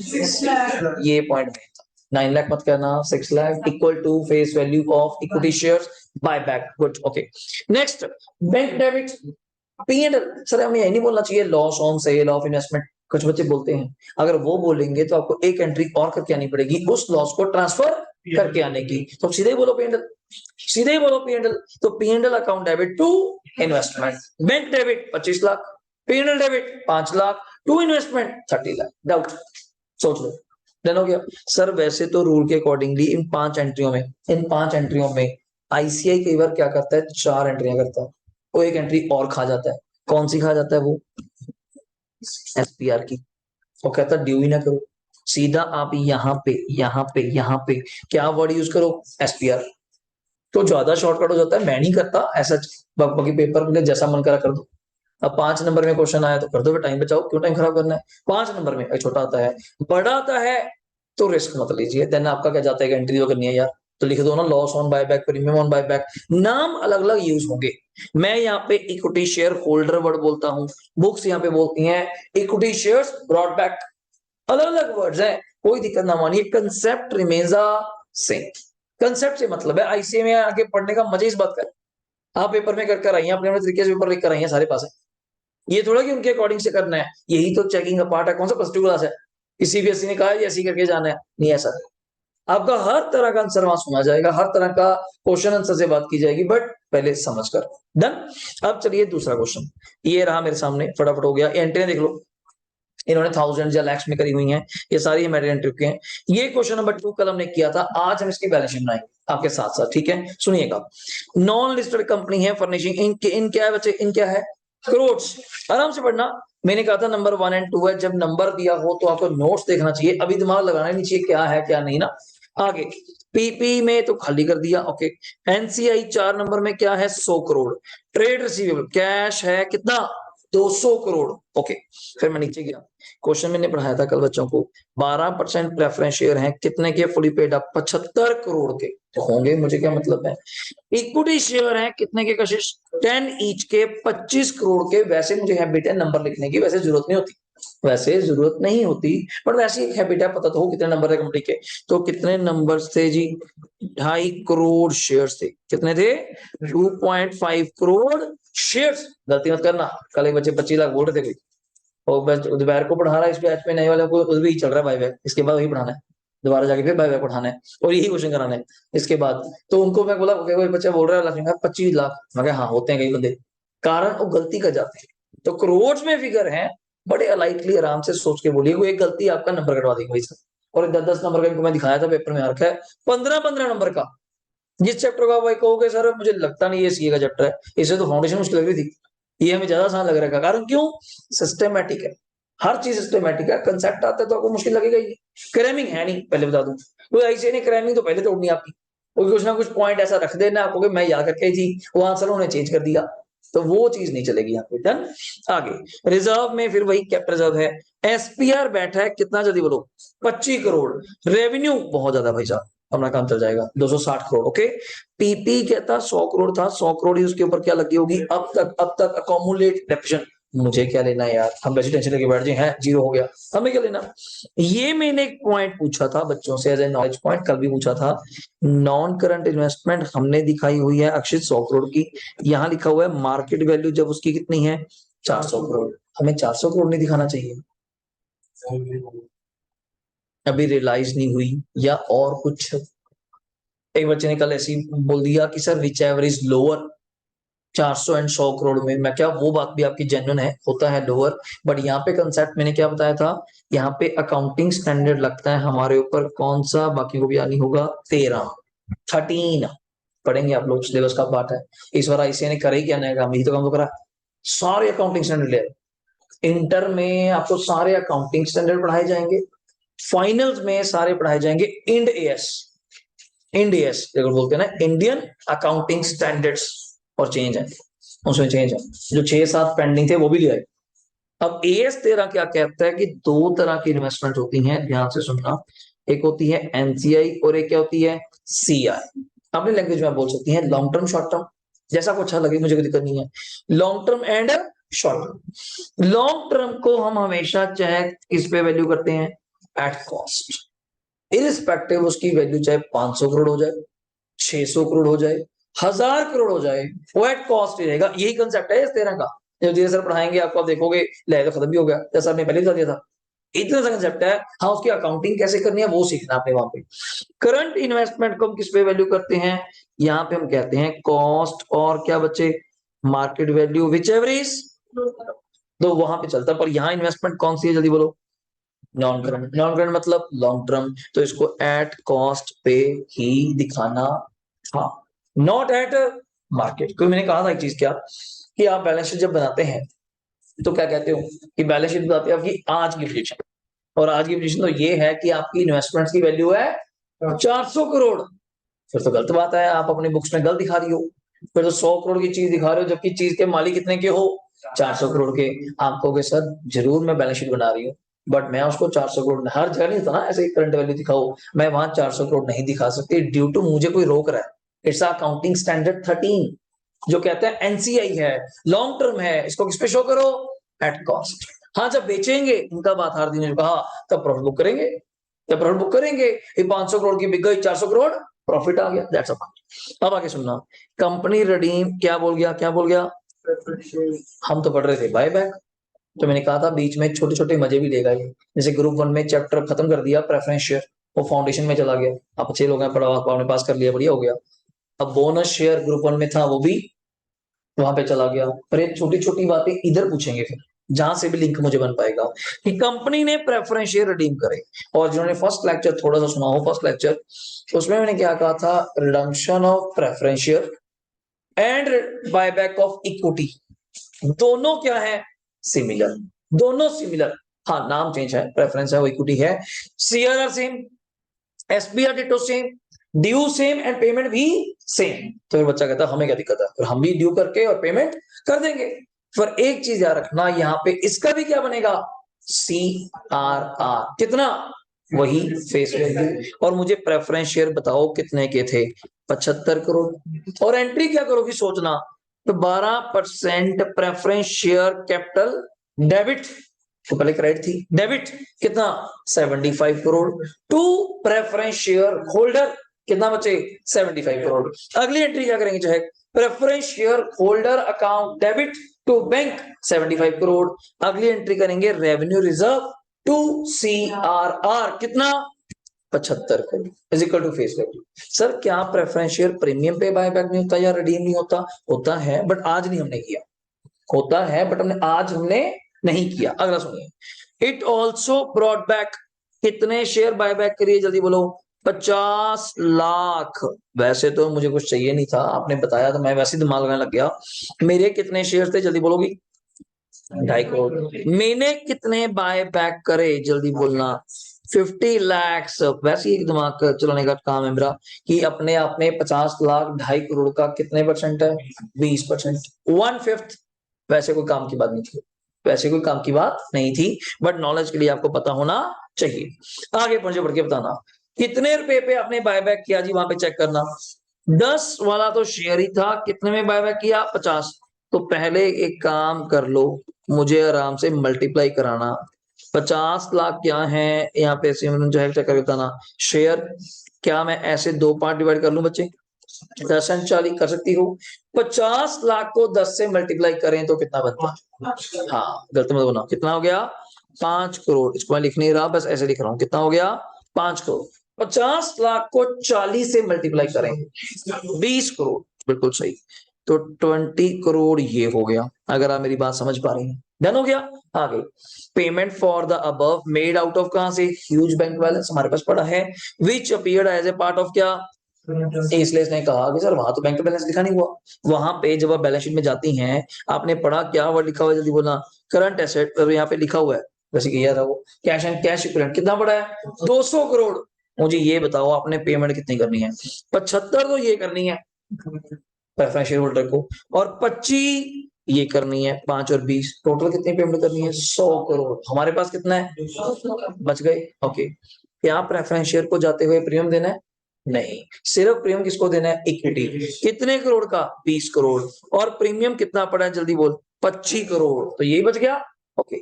6 lakh. ये पॉइंट में था, 9 लाख मत करना, 6 lakh equal to face value of equity shares buy back. Good. Okay. Next, bank debit P&L। Sir हमें यही नहीं बोलना चाहिए loss on sale of investment, कुछ बच्चे बोलते हैं, अगर वो बोलेंगे तो आपको एक एंट्री और करके आनी पड़ेगी उस लॉस को ट्रांसफर करके आने की। तो सीधे ही बोलो P&L, सीधे ही बोलो P&L। तो P&L account debit to investment, bank debit 25 lakh, P&L debit 5 lakh, to investment 30 lakh. Doubt, सोच लो। डन हो गया। सर वैसे तो रूल के अकॉर्डिंगली इन 5 एंट्रियों में, ICI कई बार क्या करता है, 4 एंट्रियां करता है, वो एक एंट्री और खा जाता है। कौन सी खा जाता है वो, SPR की। वो कहता है ड्यू ही ना करो, सीधा आप यहाँ पे क्या वर्ड यूज करो, SPR। तो ज्यादा शॉर्टकट हो जाता है, मैं नहीं करता ऐसा, बाकी पेपर में जैसा मन करा कर दो। अब 5 नंबर में क्वेश्चन आया तो कर दो, टाइम बचाओ, क्यों टाइम खराब करना है। 5 नंबर में एक छोटा आता है, बड़ा आता है तो रिस्क मत लीजिए। देन आपका क्या जाता है, एंट्री जो करनी है यार, तो लिख दो ना loss on buyback, premium on buyback, नाम अलग अलग यूज होंगे। मैं यहाँ पे इक्विटी शेयर होल्डर वर्ड बोलता हूँ, बुक्स यहाँ पे बोलती हैं इक्विटी शेयर्स ब्रॉड बैक, अलग अलग वर्ड्स हैं, कोई दिक्कत ना मानिए, कंसेप्ट रिमेन्स सेम। कंसेप्ट से मतलब है आईसीए में आगे पढ़ने का मजा इस बात का, आप पेपर में कर कर आई हैं, अपने अपने तरीके से पेपर लिख कर आई हैं, सारे पास है, ये थोड़ा कि उनके अकॉर्डिंग से करना है, यही तो चेकिंग का पार्ट है। कौन सा प्लस टू क्लास है, सीबीएसई ने कहा है ऐसे करके जाना है, नहीं ऐसा। आपका हर तरह का आंसर वहां सुना जाएगा, हर तरह का क्वेश्चन आंसर से बात की जाएगी, बट पहले समझ कर। डन। अब चलिए दूसरा क्वेश्चन, ये रहा मेरे सामने, फटाफट हो गया। एंट्री देख लो, इन्होंने थाउजेंड या लैक्स में करी हुई हैं, ये सारी हमारे एंट्री के हैं। ये क्वेश्चन नंबर 2 कल हमने किया था, आज हम इसकी बैलेंस शीट बनाएंगे आपके साथ साथ, ठीक है। सुनिएगा, नॉन लिस्टेड कंपनी है फर्निशिंग, इन क्या है बच्चे, इन क्या है, क्रोड्स। आराम से पढ़ना, मैंने कहा था नंबर 1 एंड 2 है, जब नंबर दिया हो तो आपको नोट्स देखना चाहिए, अभी दिमाग लगाना नहीं चाहिए क्या है क्या नहीं ना। आगे पीपी में तो खाली कर दिया, ओके। एनसीआई 4 नंबर में क्या है, 100 करोड़। ट्रेड रिसीवेबल कैश है कितना, 200 करोड़, ओके। फिर मैं नीचे गया, क्वेश्चन मैंने पढ़ाया था कल बच्चों को, 12% प्रेफरेंस शेयर हैं, कितने के फुली पेड अप, 75 करोड़ के तो होंगे, मुझे क्या मतलब है। इक्विटी शेयर है कितने के कशिश, 10 ईच के, 25 करोड़ के। वैसे मुझे हैबिट है नंबर लिखने की, वैसे जरूरत नहीं होती, वैसे जरूरत नहीं होती, पर वैसे एक हैबिट है, पता तो हो कितने नंबर है कंपनी के। तो कितने नंबर थे जी, 2.5 करोड़ शेयर्स थे, कितने थे, 2.5 करोड़ शेयर्स। गलती मत करना, कल एक बच्चे 25 लाख बोल रहे थे कोई, और दोपहर को पढ़ा रहा है इस बैच में, नए वाले को उस भी चल रहा है बाय बैक, इसके बाद वही पढ़ाना है, दोबारा जाके फिर बाय बैक पढ़ाना है और यही क्वेश्चन कराना है इसके बाद। तो उनको मैं बोला, कोई बच्चा बोल रहा है 25 लाख, मैं कहा हाँ होते हैं कई बंदे, कारण वो गलती कर जाते हैं। तो करोड़ में फिगर है, बड़े अलाइटली आराम से सोच के बोलिए, कोई एक गलती आपका नंबर कटवा देगी भाई सर। और 10-10 नंबर का इनको मैं दिखाया था पेपर में आ रखा है, 15-15 नंबर का। जिस चैप्टर का भाई कहोगे सर मुझे लगता नहीं ये सीए का चैप्टर है, इसे तो फाउंडेशन मुश्किल लग रही थी, ये हमें ज्यादा आसान लग रहा है, कारण क्यों, सिस्टमेटिक है, हर चीज सिस्टमेटिक है, कंसेप्ट आता है तो आपको मुश्किल लगेगा ही। क्रैमिंग है नहीं, पहले बता दूं, कोई ऐसे नहीं क्रैमिंग तो पहले तोड़नी आपकी, कोई कुछ ना कुछ पॉइंट ऐसा रख देना आपको कि मैं याद करके जी वो आंसर उन्होंने चेंज कर दिया, तो वो चीज नहीं चलेगी यहाँ पे। डन। आगे रिजर्व में फिर वही कैपिटल रिजर्व है, एसपीआर बैठा है कितना, जल्दी बोलो, 25 करोड़। रेवेन्यू बहुत ज्यादा भाई साहब, अपना काम चल जाएगा, 260 करोड़, ओके। पीपी कहता 100 करोड़ था, 100 करोड़ ही उसके ऊपर क्या लगी होगी, अब तक अकोमुलेट डेप्रेशन, मुझे क्या लेना है यार, हम वैसे टेंशन लेके बैठ जाए, हैं जीरो हो गया, हमें क्या लेना। ये मैंने एक पॉइंट पूछा था बच्चों से एज ए नॉलेज पॉइंट, कल भी पूछा था, नॉन करंट इन्वेस्टमेंट हमने दिखाई हुई है अक्षित 100 करोड़ की, यहाँ लिखा हुआ है मार्केट वैल्यू जब उसकी कितनी है, 400 करोड़, हमें 400 करोड़ नहीं दिखाना चाहिए, अभी रियलाइज नहीं हुई या और कुछ। एक बच्चे ने कल ऐसी बोल दिया कि sir which ever is lower, 400 and 100 crore में, मैं क्या, वो बात भी आपकी जेन्युइन है, होता है लोअर, बट यहाँ पे कंसेप्ट मैंने क्या बताया था, यहाँ पे अकाउंटिंग स्टैंडर्ड लगता है हमारे ऊपर कौन सा, बाकी को भी यानी होगा 13 पढ़ेंगे आप लोग, सिलेबस का पार्ट है। इस बार आईसीए ने करे ही क्या नया काम, यही तो काम तो करा, सारे अकाउंटिंग स्टैंडर्ड ले, इंटर में आपको सारे अकाउंटिंग स्टैंडर्ड पढ़ाए जाएंगे, फाइनल्स में सारे पढ़ाए जाएंगे इंड एएस, इंड एएस अगर बोलते हैं ना, इंडियन अकाउंटिंग स्टैंडर्ड्स, और चेंज है, उसमें चेंज है, जो 6-7 पेंडिंग थे वो भी ले आए। अब एएस 13 क्या कहता है कि 2 तरह की इन्वेस्टमेंट होती हैं, ध्यान से सुनना, एक होती है एनसीआई और एक क्या होती है, सीआई। अपनी लैंग्वेज में बोल सकती हैं लॉन्ग टर्म शॉर्ट टर्म, जैसा को अच्छा लगे, मुझे कोई दिक्कत नहीं है, long term and short term. Long term को हम हमेशा चाहे किस पे वैल्यू करते हैं, एट कॉस्ट, इरिस्पेक्टिव उसकी वैल्यू चाहे 500 करोड़ हो जाए, 600 करोड़ हो जाए, 1000 करोड़ हो जाए, वो एट कॉस्ट ही रहेगा। यही कंसेप्ट है इस तरह का, जब धीरे सर पढ़ाएंगे आपको, आप देखोगे ले तो खत्म भी हो गया, जैसा आपने पहले बता दिया था, इतना सा कंसेप्ट है। हाँ, उसकी अकाउंटिंग कैसे करनी है वो सीखना आपने वहां पे। करंट इन्वेस्टमेंट को हम किस पे वैल्यू करते हैं, यहाँ पे हम कहते हैं कॉस्ट और क्या बच्चे, market value which ever is, तो वहां पे चलता है, पर यहाँ इन्वेस्टमेंट कौन सी है, जल्दी बोलो, नॉन करंट। नॉन करंट मतलब लॉन्ग टर्म, तो इसको एट कॉस्ट पे ही दिखाना था, नॉट एट मार्केट। क्योंकि मैंने कहा था एक चीज क्या, कि आप बैलेंस शीट जब बनाते हैं तो क्या कहते हो, कि बैलेंस शीट बताते हैं आपकी आज की पोजीशन, और आज की पोजीशन तो ये है कि आपकी इन्वेस्टमेंट्स की वैल्यू है 400 करोड़, फिर तो गलत बात है, आप अपने बुक्स में गलत दिखा रही हो, फिर तो 100 करोड़ की चीज दिखा रहे हो, जबकि चीज के मालिक कितने के हो, 400 करोड़ के। आप कहोगे सर जरूर मैं बैलेंस शीट बना रही हूँ, बट मैं उसको 400 करोड़ हर जगह नहीं होता ना ऐसे करंट वैल्यू दिखाओ, मैं वहां 400 करोड़ नहीं दिखा सकती ड्यू टू मुझे कोई रोक रहा है। इट्स अकाउंटिंग स्टैंडर्ड 13 जो कहते हैं एनसीआई है, लॉन्ग टर्म है, इसको किस पे शो करो, एट कॉस्ट। हाँ जब बेचेंगे इनका बात हार दिन ने कहा तब प्रॉफिट बुक करेंगे, जब प्रॉफिट बुक करेंगे ये 500 करोड़ की बिक गई, 400 करोड़ प्रॉफिट आ गया, दैट्स अ। अब आगे सुनना, कंपनी रिडीम क्या बोल गया, क्या बोल गया, हम तो पढ़ रहे थे बाय बैक। तो मैंने कहा था बीच में छोटे छोटे मजे भी लेगा ये, जैसे ग्रुप वन में चैप्टर खत्म कर दिया प्रेफरेंस शेयर, वो फाउंडेशन में चला गया, आप 6 लोग हैं पढ़ा आपने पास कर लिया, बढ़िया हो गया। अब बोनस शेयर ग्रुप वन में था वो भी वहां पे चला गया, पर ये छोटी छोटी बातें इधर पूछेंगे फिर जहां से भी लिंक मुझे बन पाएगा कि कंपनी ने प्रेफरेंस शेयर रिडीम करे। और जिन्होंने फर्स्ट लेक्चर थोड़ा सा सुना हो, फर्स्ट लेक्चर, उसमें मैंने क्या कहा था, redemption of preference share and buyback of equity, दोनों क्या है, सिमिलर, दोनों सिमिलर। हाँ नाम चेंज है, प्रेफरेंस है वो इक्विटी है, share are same, SP R ditto same, due same and payment भी सेम। तो फिर बच्चा कहता है हमें क्या दिक्कत है, फिर हम भी ड्यू करके और पेमेंट कर देंगे। पर एक चीज याद रखना, यहाँ पे इसका भी क्या बनेगा, सी आर आर, कितना, वही फेस वैल्यू। और मुझे प्रेफरेंस शेयर बताओ कितने के थे, 75 करोड़। और एंट्री क्या करोगी सोचना, तो 12% प्रेफरेंस शेयर कैपिटल डेबिट, तो पहले क्रेडिट थी, डेबिट कितना, 75 crore, to preference share holder कितना बचे, 75 करोड़। अगली एंट्री क्या करेंगे, चाहे preference share holder account debit to bank 75 crore. अगली एंट्री करेंगे रेवेन्यू रिजर्व टू CRR कितना, 75 crore is equal to face value. Sir क्या प्रेफरेंस शेयर प्रीमियम पे बाय बैक नहीं होता या रिडीम नहीं होता, होता है बट आज नहीं हमने किया, होता है बट हमने नहीं किया। अगला सुनिए, इट ऑल्सो ब्रॉट बैक, कितने शेयर बाय बैक करिए, जल्दी बोलो, 50 लाख। वैसे तो मुझे कुछ चाहिए नहीं था, आपने बताया तो मैं वैसे ही दिमाग लगाने लग गया। मेरे कितने शेयर थे, जल्दी बोलोगी, 2.5 करोड़। मैंने कितने बाय बैक करे, जल्दी बोलना, 50 लैक्स। वैसे ही दिमाग चलाने का काम है मेरा कि अपने आप में 50 लाख 2.5 करोड़ का कितने परसेंट है, 20%, 1/5। वैसे कोई काम की बात नहीं थी, वैसे कोई काम की बात नहीं थी, बट नॉलेज के लिए आपको पता होना चाहिए। आगे बढ़ के बताना कितने रुपए पे आपने बायबैक किया जी, वहां पे चेक करना। 10 वाला तो शेयर ही था, कितने में बायबैक किया, 50। तो पहले एक काम कर लो, मुझे आराम से मल्टीप्लाई कराना, 50 लाख क्या है यहाँ पे जो है चेक करके बताना। शेयर क्या मैं ऐसे दो पार्ट डिवाइड कर लूं बच्चे, 10 एंड 40 कर सकती हो, 50 लाख को 10 से मल्टीप्लाई करें तो कितना बनता है, हाँ गलत मत बोलना, कितना हो गया, 5 करोड़। इसको मैं लिख नहीं रहा, बस ऐसे लिख रहा हूं, कितना हो गया, 5 करोड़। 50 लाख को 40 से मल्टीप्लाई करें 20 करोड़, बिल्कुल सही। तो 20 करोड़ ये हो गया, अगर आप मेरी बात समझ पा रही हैं। डन हो गया। आगे, payment for the above made out of, कहां से, ह्यूज बैंक बैलेंस हमारे पास पड़ा है, which appeared as a part of क्या, इसलिए इसने कहा कि सर वहां तो बैंक बैलेंस लिखा नहीं हुआ। वहां पे जब आप बैलेंस शीट में जाती हैं, आपने पढ़ा क्या वर्ड लिखा हुआ है, जल्दी बोलना, करंट एसेट, तो यहाँ पे लिखा हुआ है, वैसे किया था वो, कैश एंड कैश इक्विवेलेंट कितना पड़ा है, 200 करोड़। मुझे ये बताओ आपने पेमेंट कितनी करनी है, 75 तो ये करनी है प्रेफरेंस शेयर होल्डर को, और 25 ये करनी है, 5 और 20 टोटल कितनी पेमेंट करनी है, 100 करोड़। हमारे पास कितना है, बच गए। ओके, क्या प्रेफरेंस शेयर को जाते हुए प्रीमियम देना है, नहीं, सिर्फ प्रीमियम किसको देना है, इक्विटी। कितने करोड़ का, 20 करोड़। और प्रीमियम कितना पड़ा है, जल्दी बोल, 25 करोड़। तो यही बच गया। ओके,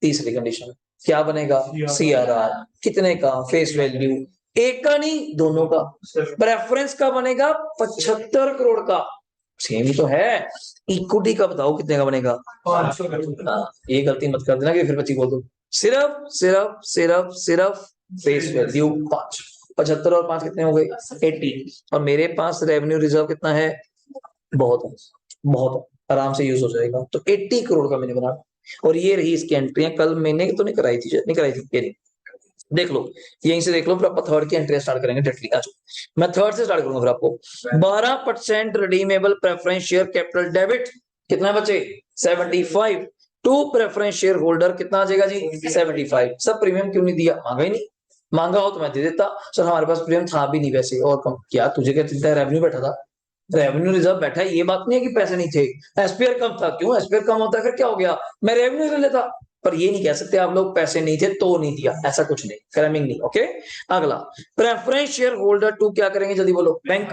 तीसरी कंडीशन क्या बनेगा, CRR कितने का, फेस वैल्यू, एक का नहीं दोनों का। प्रेफरेंस का बनेगा 75 करोड़ का, सेम ही तो है। इक्विटी का बताओ कितने का बनेगा, ये गलती मत कर देना कि फिर 25 बोल दो। सिर्फ सिर्फ सिर्फ सिर्फ फेस वैल्यू 5, 75 और 5 कितने हो गए, 80। और मेरे पास रेवेन्यू रिजर्व कितना है, बहुत है, बहुत है, आराम से यूज हो जाएगा। तो 80 करोड़ का मैंने बना, और ये रही इसकी एंट्रियां, कल मैंने तो नहीं कराई थी, नहीं कराई थी, ये देख लो, यहीं से देख लो, फिर आप थर्ड की एंट्री स्टार्ट करेंगे डायरेक्टली। आज मैं थर्ड से स्टार्ट करूंगा फिर आपको। 12% redeemable preference share capital debit कितना बचे, 75, टू प्रेफरेंस शेयर होल्डर कितना आ जाएगा जी, 75। सब प्रीमियम क्यों नहीं दिया, मांगा ही नहीं, मांगा हो तो मैं दे देता। सर हमारे पास प्रीमियम था भी नहीं वैसे, और कम क्या, तुझे क्या चिंता है, रेवेन्यू बैठा था, रेवेन्यू रिजर्व बैठा है, ये बात नहीं है कि पैसे नहीं थे, एसपीआर कम था, क्यों एसपीआर कम होता है फिर क्या हो गया, मैं रेवेन्यू ले लेता। पर ये नहीं कह सकते आप लोग पैसे नहीं थे तो नहीं दिया, ऐसा कुछ नहीं, क्रैमिंग नहीं। ओके, अगला प्रेफरेंस शेयर होल्डर टू क्या करेंगे, जल्दी बोलो, बैंक।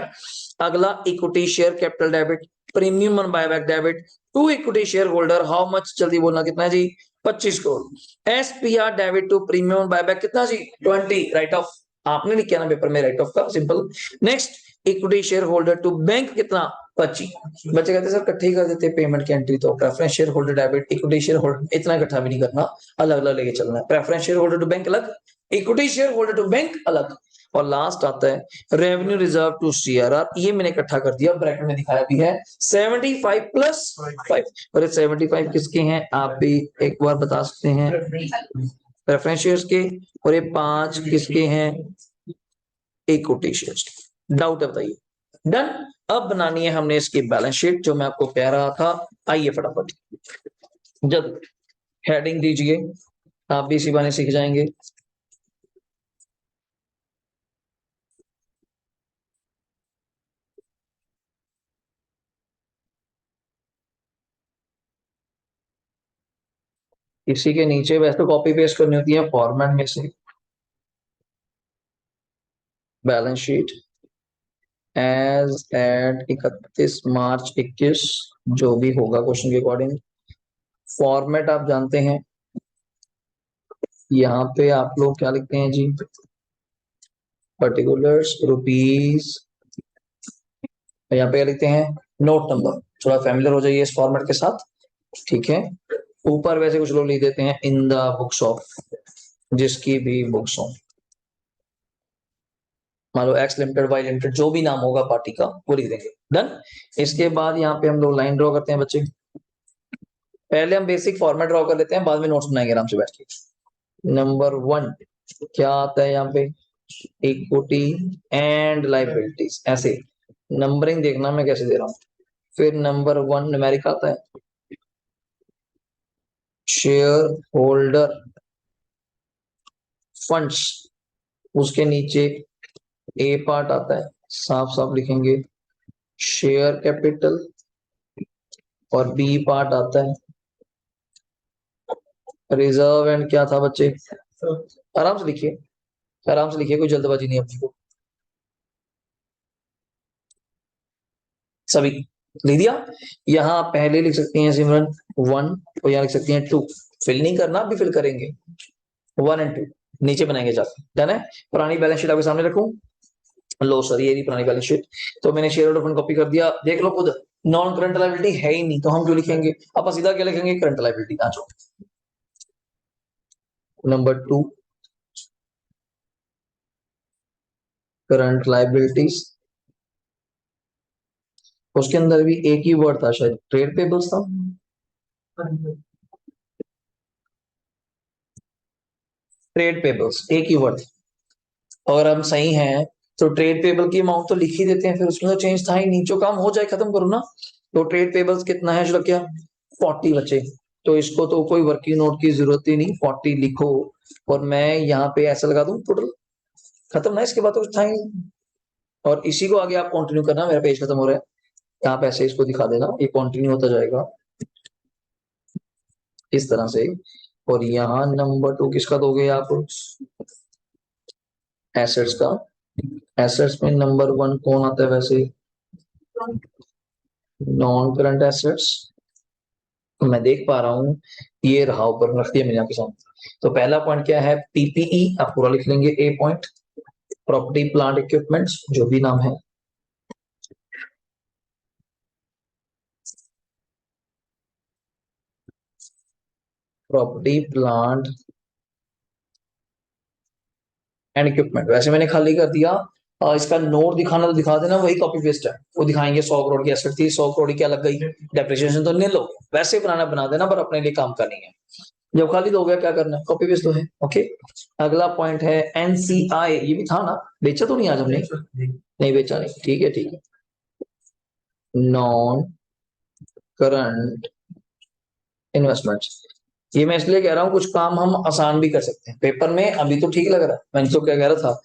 अगला equity share capital debit, premium on buyback debit to equity share holder, how much, जल्दी बोलना कितना है जी, 25 crore. SPR debit to premium on buyback कितना जी, 20, राइट ऑफ, आपने लिखा ना पेपर में राइट ऑफ का, simple. Next equity share holder to bank कितना, 25। बच्चे कहते सर इकट्ठे ही कर देते पेमेंट की एंट्री, तो preference share holder debit, equity share holder, इतना इकट्ठा भी नहीं करना, अलग अलग लेके चलना है। Preference share holder to bank अलग, equity share holder to bank अलग, और लास्ट आता है रेवेन्यू रिजर्व टू सीआरआर, ये मैंने इकट्ठा कर दिया, ब्रैकेट में दिखाया भी है 75 प्लस 5। और 75 किसके हैं आप भी एक बार बता सकते हैं, प्रेफरेंस शेयर्स के, और ये 5 किसके हैं, इक्विटी शेयर्स के। डाउट है बताइए, डन। अब बनानी है हमने इसकी बैलेंस शीट, जो मैं आपको कह रहा था, आइए फटाफट, जब हेडिंग दीजिए, आप भी इसी बहाने सीख जाएंगे। इसी के नीचे वैसे तो कॉपी पेस्ट करनी होती है फॉर्मेट में से, बैलेंस शीट एज एट 31 मार्च 21, जो भी होगा क्वेश्चन के अकॉर्डिंग। फॉर्मेट आप जानते हैं, यहाँ पे आप लोग क्या लिखते हैं जी, पर्टिकुलर्स रुपीज, यहाँ पे लिखते हैं नोट नंबर, थोड़ा फैमिलियर हो जाइए इस फॉर्मेट के साथ, ठीक है। ऊपर वैसे कुछ लोग लिख देते हैं इन द बुक्स ऑफ, जिसकी भी बुक्स हो, मान लो एक्स लिमिटेड, वाई लिमिटेड, जो भी नाम होगा पार्टी का वो लिख देंगे, डन। इसके बाद यहाँ पे हम लोग लाइन ड्रॉ करते हैं बच्चे, पहले हम बेसिक फॉर्मेट ड्रॉ कर लेते हैं, बाद में नोट्स बनाएंगे आराम से बैठ के। नंबर 1 क्या आता है यहाँ पे, इक्विटी एंड लाइबिलिटीज, ऐसे नंबरिंग देखना मैं कैसे दे रहा हूँ। फिर नंबर 1 न्यूमेरिक आता है, शेयर होल्डर फंड्स, उसके नीचे ए पार्ट आता है, साफ साफ लिखेंगे शेयर कैपिटल, और बी पार्ट आता है रिजर्व एंड क्या था बच्चे, आराम से लिखिए, आराम से लिखिए, कोई जल्दबाजी नहीं अपनी को, सभी लिख दिया। यहाँ पहले लिख सकती हैं सिमरन 1, और यहाँ लिख सकती हैं 2, फिल नहीं करना, अभी फिल करेंगे 1 एंड 2, नीचे बनाएंगे जाके, डन है। पुरानी बैलेंस शीट आपके सामने रखूं, लो सर ये रही पुरानी बैलेंस शीट, तो मैंने शेयर होल्डर फंड कॉपी कर दिया, देख लो खुद, नॉन करंट लायबिलिटी है ही नहीं, तो हम क्यों लिखेंगे, आप सीधा क्या लिखेंगे, करंट लायबिलिटी। आ जाओ नंबर 2, करंट लायबिलिटीज, उसके अंदर भी एक ही वर्ड था शायद, ट्रेड पेबल्स था, ट्रेड पेबल्स एक ही वर्ड, और हम सही हैं तो ट्रेड पेबल की अमाउंट तो लिख ही देते हैं, फिर उसमें तो चेंज था ही नहीं, जो काम हो जाए खत्म करो ना। तो ट्रेड पेबल्स कितना है जो क्या, 40 बचे, तो इसको तो कोई वर्किंग नोट की जरूरत ही नहीं, 40 लिखो, और मैं यहाँ पे ऐसा लगा दूं टोटल, खत्म ना, इसके बाद तो कुछ था ही नहीं। और इसी को आगे आप कंटिन्यू करना, मेरा पेज खत्म हो रहा है, यहाँ पे ऐसे इसको दिखा देना, ये कंटिन्यू होता जाएगा इस तरह से। और यहाँ नंबर 2 किसका दोगे आप, एसेट्स का। एसेट्स में नंबर 1 कौन आता है वैसे, नॉन करंट एसेट्स, मैं देख पा रहा हूँ, ये रहा ऊपर रख दिया मैंने आपके सामने। तो पहला पॉइंट क्या है, पीपीई, आप पूरा लिख लेंगे, ए पॉइंट, प्रॉपर्टी प्लांट इक्विपमेंट्स, जो भी नाम है, प्रॉपर्टी प्लांट एंड इक्विपमेंट, वैसे मैंने खाली कर दिया। इसका नोट दिखाना तो दिखा देना, वही कॉपी पेस्ट है, वो दिखाएंगे 100 करोड़ की एसेट थी, 100 करोड़ की क्या लग गई, डेप्रिसिएशन तो नहीं लो, वैसे बनाना बना देना, पर अपने लिए काम का नहीं है। जब खाली तो हो गया, क्या करना है, कॉपी पेस्ट तो है। ओके, अगला पॉइंट है एनसीआई, ये भी था ना, बेचा तो नहीं आज हमने, नहीं बेचा नहीं, ठीक है ठीक है, नॉन करंट इन्वेस्टमेंट्स, ये मैं इसलिए कह रहा हूँ कुछ काम हम आसान भी कर सकते हैं पेपर में, अभी तो ठीक लग रहा है, मैंने तो क्या कह रहा था,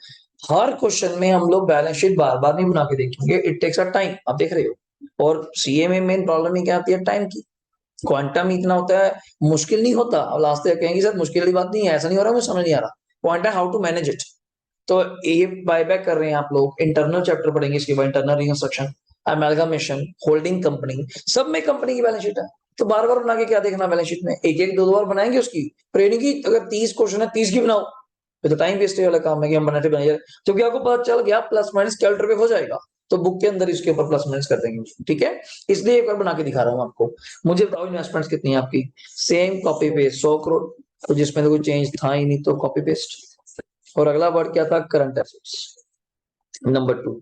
हर क्वेश्चन में हम लोग बैलेंस शीट बार बार नहीं बना के देखेंगे, इट टेक्स अ टाइम, आप देख रहे हो। और सीए में मेन प्रॉब्लम ही क्या आती है, टाइम की। क्वांटम इतना होता है, मुश्किल नहीं होता। अब लास्ट तक कहेंगे सर मुश्किल की बात नहीं है, ऐसा नहीं हो रहा, मुझे समझ नहीं आ रहा। पॉइंट है हाउ टू मैनेज इट। तो ये बाय बैक कर रहे हैं आप लोग, इंटरनल चैप्टर पढ़ेंगे इसके बाद, internal reconstruction, amalgamation, holding company, सब में कंपनी की बैलेंस शीट है। तो बार बार बना के क्या देखना बैलेंस शीट में, एक एक दो दो बार बनाएंगे उसकी ट्रेनिंग की। अगर 30 क्वेश्चन है 30 की बनाओ, तो टाइम वेस्ट वाला काम है कि हम बनाते बनाए, क्योंकि आपको पता चल गया प्लस माइनस कैलकुलेटर पे हो जाएगा, तो बुक के अंदर इसके ऊपर प्लस माइनस कर देंगे, ठीक है। इसलिए एक बार बना के दिखा रहा हूँ आपको। मुझे बताओ इन्वेस्टमेंट्स कितनी है आपकी, सेम कॉपी पेस्ट 100 करोड़, तो जिसमें तो कोई चेंज था ही नहीं, तो कॉपी पेस्ट। और अगला वर्ड क्या था, current assets, number 2।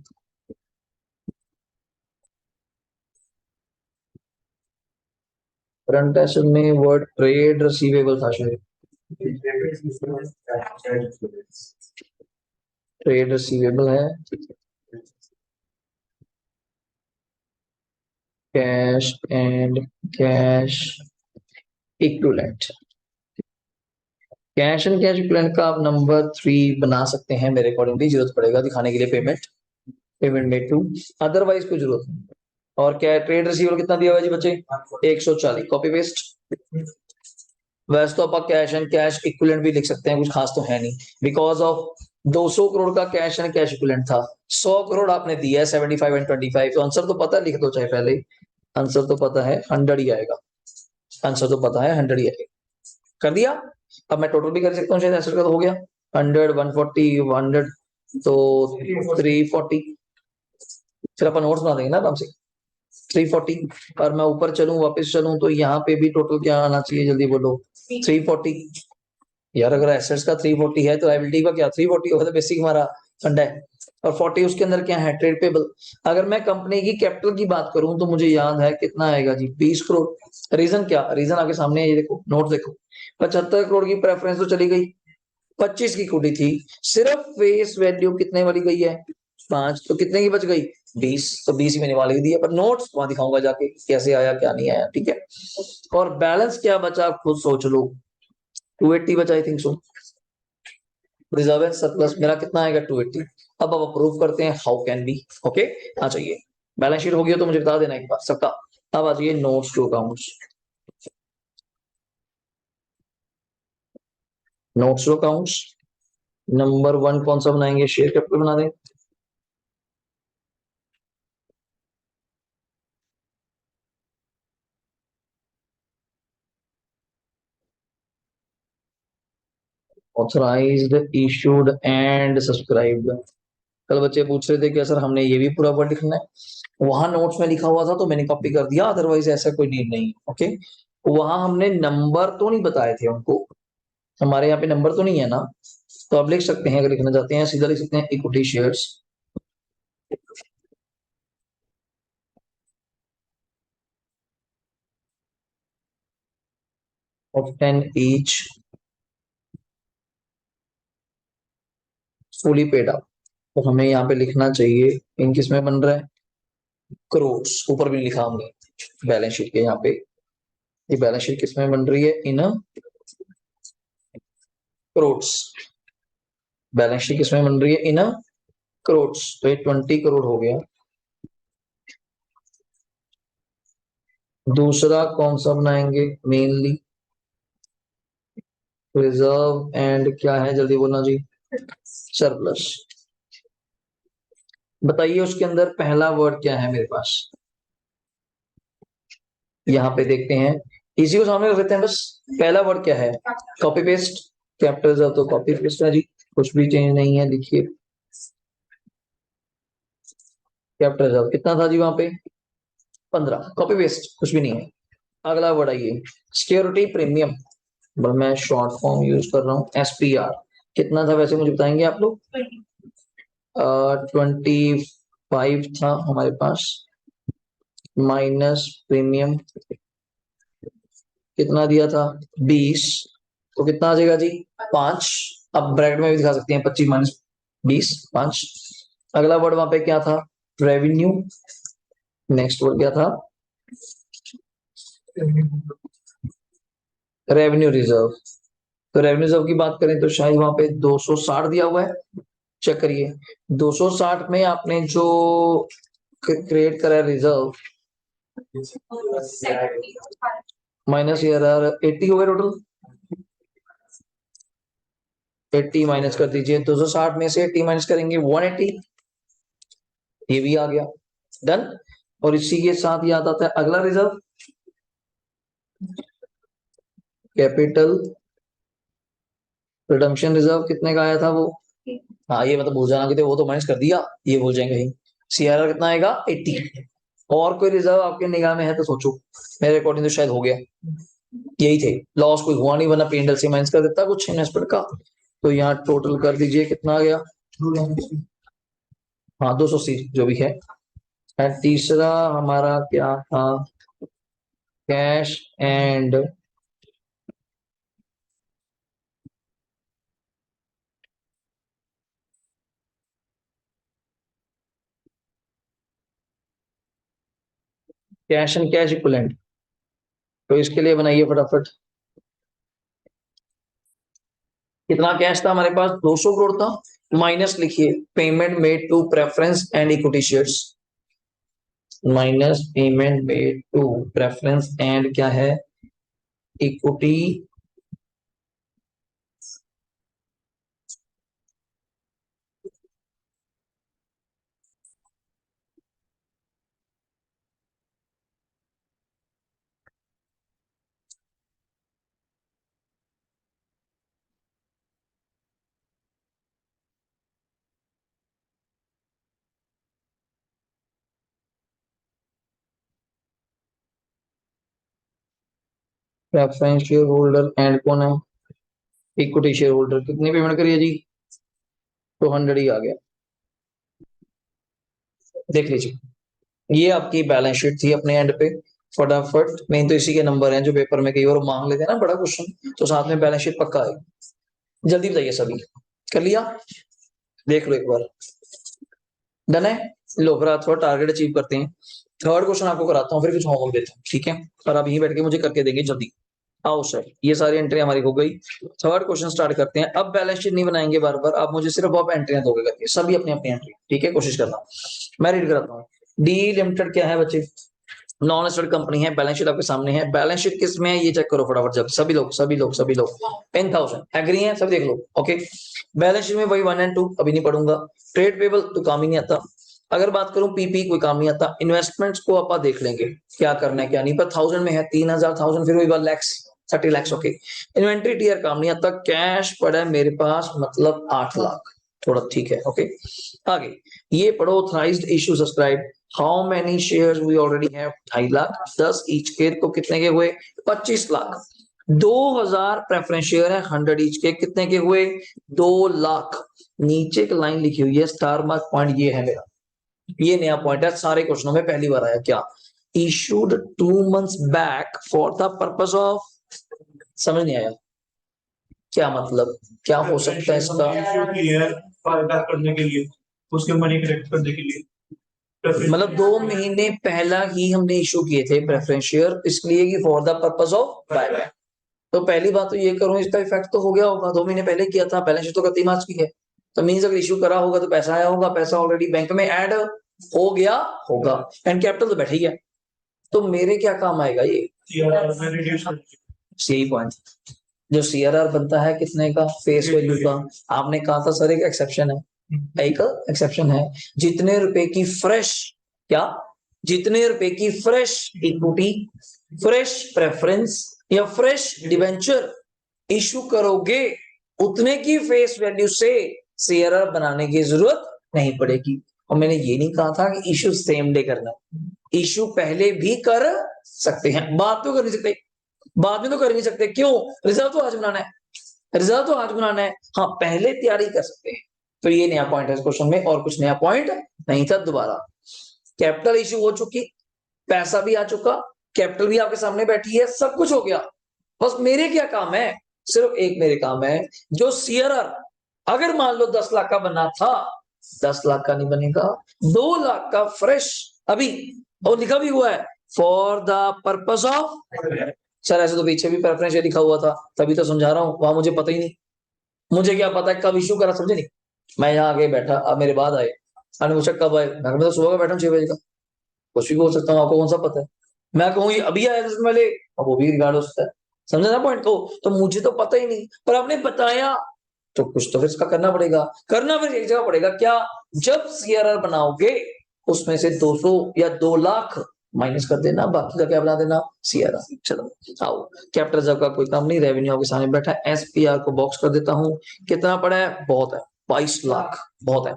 Current asset में वर्ड ट्रेड रिसीवेबल था शायद, ट्रेड रिसीवेबल है, cash and cash equivalent. Cash and cash equivalent का आप नंबर 3 बना सकते हैं, मेरे अकॉर्डिंगली जरूरत पड़ेगा दिखाने के लिए, payment, payment made to, otherwise कोई जरूरत नहीं। और क्या ट्रेड रिसीवेबल कितना दिया हुआ है जी बच्चे, 140, कॉपी पेस्ट। वैसे तो आप कैश एंड कैश इक्विवेलेंट भी लिख सकते हैं, कुछ खास तो है नहीं, बिकॉज ऑफ 200 करोड़ का कैश एंड कैश इक्विवेलेंट था, 100 करोड़ आपने दिया है, 75 एंड 25, तो आंसर तो पता है, लिख दो चाहे पहले, आंसर तो पता है 100 ही आएगा, आंसर तो पता है 100 ही आएगा, कर दिया। अब मैं टोटल भी कर सकता हूँ, शायद ऐसा का तो हो गया, 100 140 100, तो 340। फिर अपन नोट्स बना देंगे ना आराम से, 340। और मैं ऊपर चलूं वापस चलूं तो यहाँ पे भी टोटल क्या आना चाहिए, जल्दी बोलो, 340। यार अगर एसेट्स का 340 है तो लायबिलिटी का क्या 340 होगा, तो बेसिक हमारा फंड है। और 40 उसके अंदर क्या है, ट्रेड पेबल। अगर मैं कंपनी की कैपिटल की बात करूं तो मुझे याद है कितना आएगा जी, 20 करोड़। रीजन क्या, रीजन आगे सामने है, ये देखो नोट देखो, 75 करोड़ की प्रेफरेंस तो चली गई, 25 की कुटी थी, सिर्फ फेस वैल्यू कितने वाली गई है, 5, तो कितने की बच गई, 20, तो 20 ही मैंने वाले दी है, पर नोट्स वहां दिखाऊंगा जाके कैसे आया क्या नहीं आया, ठीक है। और बैलेंस क्या बचा आप खुद सोच लो, 280 बचा I think so, reserve and surplus मेरा कितना आएगा, 280। अब अप्रूव करते हैं, हाउ कैन बी, ओके। आ जाइए, बैलेंस शीट होगी तो मुझे बता देना एक बार सबका। अब आ जाइए notes to accounts, notes to accounts, number 1 कौन सा बनाएंगे, शेयर कैपिटल बना दें। Authorised, issued and subscribed. कल बच्चे पूछ रहे थे कि सर हमने ये भी पूरा वर्ड लिखना है, वहां नोट्स में लिखा हुआ था तो मैंने कॉपी कर दिया, अदरवाइज ऐसा कोई नीड नहीं, ओके। वहां हमने नंबर तो नहीं बताए थे उनको, हमारे यहाँ पे नंबर तो नहीं है ना, तो आप लिख सकते हैं, अगर लिखना चाहते हैं सीधा लिख सकते हैं, equity shares of 10 each, fully paid up. तो हमें यहाँ पे लिखना चाहिए, इन किस में बन रहा है, करोड्स, ऊपर भी लिखा हमने बैलेंस शीट के यहाँ पे, ये बैलेंस शीट किस में बन रही है, इन करोड्स, बैलेंस शीट किस में बन रही है, इन करोड्स, तो ये 20 करोड़ हो गया। दूसरा कौन सा बनाएंगे, मेनली रिजर्व एंड क्या है, जल्दी बोलना जी, सरप्लस। बताइए उसके अंदर पहला वर्ड क्या है मेरे पास, यहाँ पे देखते हैं, इसी को सामने रख लेते हैं बस। पहला वर्ड क्या है, कॉपी पेस्ट, कैपिटल रिजर्व तो कॉपी पेस्ट है जी, कुछ भी चेंज नहीं है, देखिए कैपिटल रिजर्व कितना था जी वहां पे, 15, कॉपी पेस्ट, कुछ भी नहीं है। अगला वर्ड आइए, सिक्योरिटी प्रीमियम, मैं शॉर्ट फॉर्म यूज कर रहा हूँ, SPR, कितना था वैसे मुझे बताएंगे आप लोग, 25 था हमारे पास, माइनस प्रीमियम कितना दिया था, 20, तो कितना आ जाएगा जी, 5। अब ब्रैकेट में भी दिखा सकते हैं, 25 - 20, 5। अगला वर्ड वहां पे क्या था, रेवेन्यू, नेक्स्ट वर्ड क्या था, रेवेन्यू रिजर्व। तो रेवेन्यू रिजर्व की बात करें तो शायद वहां पे 260 दिया हुआ है, चेक करिए 260 में आपने जो क्रिएट करा रिजर्व माइनस ईआरआर 80 हो गया टोटल। 80 माइनस कर दीजिए, 260 में से 80 माइनस करेंगे 180, ये भी आ गया डन। और इसी के साथ याद आता है अगला रिजर्व कैपिटल रिडम्पशन रिजर्व कितने का आया था वो। हाँ ये मतलब भूल जाना कि वो तो माइनस कर दिया, ये भूल जाएंगे ही। सीआरआर कितना आएगा 80। और कोई रिजर्व आपके निगाह में है तो सोचो, मेरे अकॉर्डिंग तो शायद हो गया, यही थे। लॉस कोई हुआ नहीं, वरना पेंडल से माइनस कर देता कुछ इन्वेस्टमेंट का। तो यहाँ टोटल कर दीजिए कितना आ गया। हाँ 280 जो भी है। एंड तीसरा हमारा क्या था, कैश एंड कैश इक्विवेलेंट। तो इसके लिए बनाइए फटाफट। कितना कैश था हमारे पास, 200 करोड़ था। माइनस लिखिए payment made to preference and equity shares, minus payment made to preference and क्या है, equity preference share holder and कौन है, इक्विटी शेयर होल्डर। कितनी पेमेंट करिए जी, तो 100 ही आ गया। देख लीजिए ये आपकी बैलेंस शीट थी अपने एंड पे। फटाफट मेन तो इसी के नंबर हैं जो पेपर में कई बार मांग लेते हैं ना बड़ा क्वेश्चन, तो साथ में बैलेंस शीट पक्का है। जल्दी बताइए सभी, कर लिया, देख लो एक बार। डन है, लो फिर थोड़ा टारगेट अचीव करते हैं। थर्ड क्वेश्चन आपको कराता हूँ, फिर कुछ होमवर्क देता हूँ, ठीक है। और अब यहीं बैठ के मुझे करके देंगे जल्दी। आओ सर, ये सारी एंट्री हमारी हो गई। थर्ड क्वेश्चन स्टार्ट करते हैं। अब बैलेंस शीट नहीं बनाएंगे बार बार, आप मुझे सिर्फ आप एंट्रियां दोगे करके, सभी अपनी अपनी एंट्री, ठीक है। कोशिश करना, मैं रीड कराता हूँ। डी लिमिटेड क्या है बच्चे, नॉन लिस्टेड कंपनी है। बैलेंस शीट आपके सामने है। बैलेंस शीट किस में है ये चेक करो फटाफट, जब सभी लोग सभी लोग सभी लोग 10,000 एग्री हैं सब, देख लो ओके। बैलेंस शीट में वही 1 और 2 अभी नहीं पढ़ूंगा। ट्रेड पेबल तो काम ही नहीं आता। अगर बात करूं पीपी कोई काम नहीं आता। इन्वेस्टमेंट्स को आप देख लेंगे क्या करना है क्या नहीं, पर 1000 में है 3000 1000 फिर वही बात लैक्स 30 लाख ओके। इन्वेंट्री टीयर काम नहीं आता। कैश पड़ा है मेरे पास मतलब 8 लाख, थोड़ा ठीक है ओके। आगे ये पढ़ो, authorised issue subscribe how many shares we already have 2.5 lakh, 10 each के तो कितने के हुए 25 लाख। 2000 प्रेफरेंस शेयर है, 100 ईच के कितने के हुए 2 लाख। नीचे एक लाइन लिखी हुई है स्टार मार्क पॉइंट, ये है मेरा, ये नया पॉइंट है सारे क्वेश्चनों में पहली बार आया क्या, issued 2 months back for the purpose of, समझ नहीं आया क्या मतलब, क्या हो सकता है इसका। करने के लिए, उसके मनी कलेक्ट करने के लिए, मतलब 2 महीने पहला ही हमने इशू किए थे प्रेफरेंस शेयर, इसलिए कि for the purpose of buyback. तो पहली बात तो ये करूं, इसका इफेक्ट तो हो गया होगा, 2 महीने पहले किया था, बैलेंस शीट तो 31 मार्च की है। तो मीन्स अगर इशू करा होगा तो पैसा आया होगा, पैसा ऑलरेडी बैंक में ऐड हो गया होगा, एंड कैपिटल तो बैठ ही गया। तो मेरे क्या काम आएगा ये, यही पॉइंट। जो सीआरआर बनता है कितने का, फेस वैल्यू का। आपने कहा था सर एक एक्सेप्शन है, एक एक्सेप्शन है, जितने रुपए की फ्रेश, क्या, जितने रुपए की फ्रेश इक्विटी, फ्रेश प्रेफरेंस या फ्रेश डिवेंचर इशू करोगे, उतने की फेस वैल्यू से सीआरआर बनाने की जरूरत नहीं पड़ेगी। और मैंने ये नहीं कहा था कि इशू सेम डे करना, इशू पहले भी कर सकते हैं, बात तो कर नहीं सकते, बाद में तो कर नहीं सकते, क्यों, रिजल्ट तो आज बनाना है, रिजल्ट तो आज बनाना है। हाँ पहले तैयारी कर सकते हैं। तो ये नया पॉइंट है इस क्वेश्चन में, और कुछ नया पॉइंट नहीं था। दोबारा कैपिटल इशू हो चुकी, पैसा भी आ चुका, कैपिटल भी आपके सामने बैठी है, सब कुछ हो गया। बस मेरे क्या काम है, सिर्फ एक मेरे काम है, जो सीआरआर अगर मान लो 10 लाख का बना था, 10 लाख का नहीं बनेगा, 2 लाख का फ्रेश अभी, और लिखा भी हुआ है for the purpose of. Sir ऐसे तो पीछे भी प्रेफरेंस लिखा हुआ था, तभी तो समझा रहा हूं, वहां मुझे पता ही नहीं, मुझे क्या पता है कब इशू करा, समझे नहीं। मैं यहाँ आके बैठा, अब मेरे बाद आए, आपने पूछा कब आए, मैं तो सुबह का बैठा हूँ 6 बजे का, कुछ भी बोल सकता हूँ, आपको कौन सा पता है। मैं कहूँ ये अभी आया 10 मिनट पहले, अब वो भी रिगार्ड हो सकता है, समझे ना पॉइंट को। तो मुझे तो पता ही नहीं, पर आपने बताया तो कुछ तो फिर इसका करना पड़ेगा। करना फिर एक जगह पड़ेगा क्या, जब सीआरआर बनाओगे उसमें से 200 या 2 लाख माइनस कर देना, बाकी का क्या बना देना, सीआरआर। चलो आओ, कैपिटल रिजर्व का कोई काम नहीं, रेवेन्यू आपके सामने बैठा है, एसपीआर को बॉक्स कर देता हूं। कितना पड़ा है, बहुत है, 22 लाख बहुत है।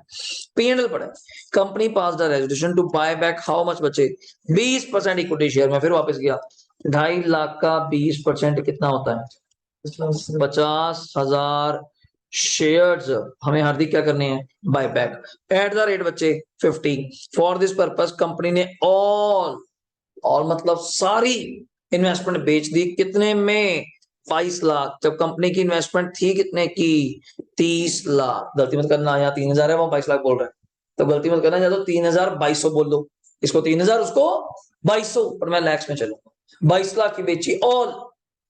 पीएनएल पड़ा है, company pass the resolution to buy back how much बचे, 20% इक्विटी शेयर में। फिर वापस गया, 2.5 लाख का 20% कितना होता है, 50,000 शेयर्स हमें हार्दिक क्या करने हैं, buy back. At the rate बच्चे 50। फॉर दिस पर्पस कंपनी ने ऑल मतलब सारी इन्वेस्टमेंट बेच दी, कितने में, 22 लाख। जब कंपनी की इन्वेस्टमेंट थी कितने की, 30 लाख। गलती मत करना, यहाँ 3,000 है, वहां 22 लाख बोल रहे हैं, तो गलती मत करना, या तो 3,200 बोल दो, इसको 3,000 उसको 2200, पर मैं लैक्स में चलूंगा। 22 लाख की बेची, और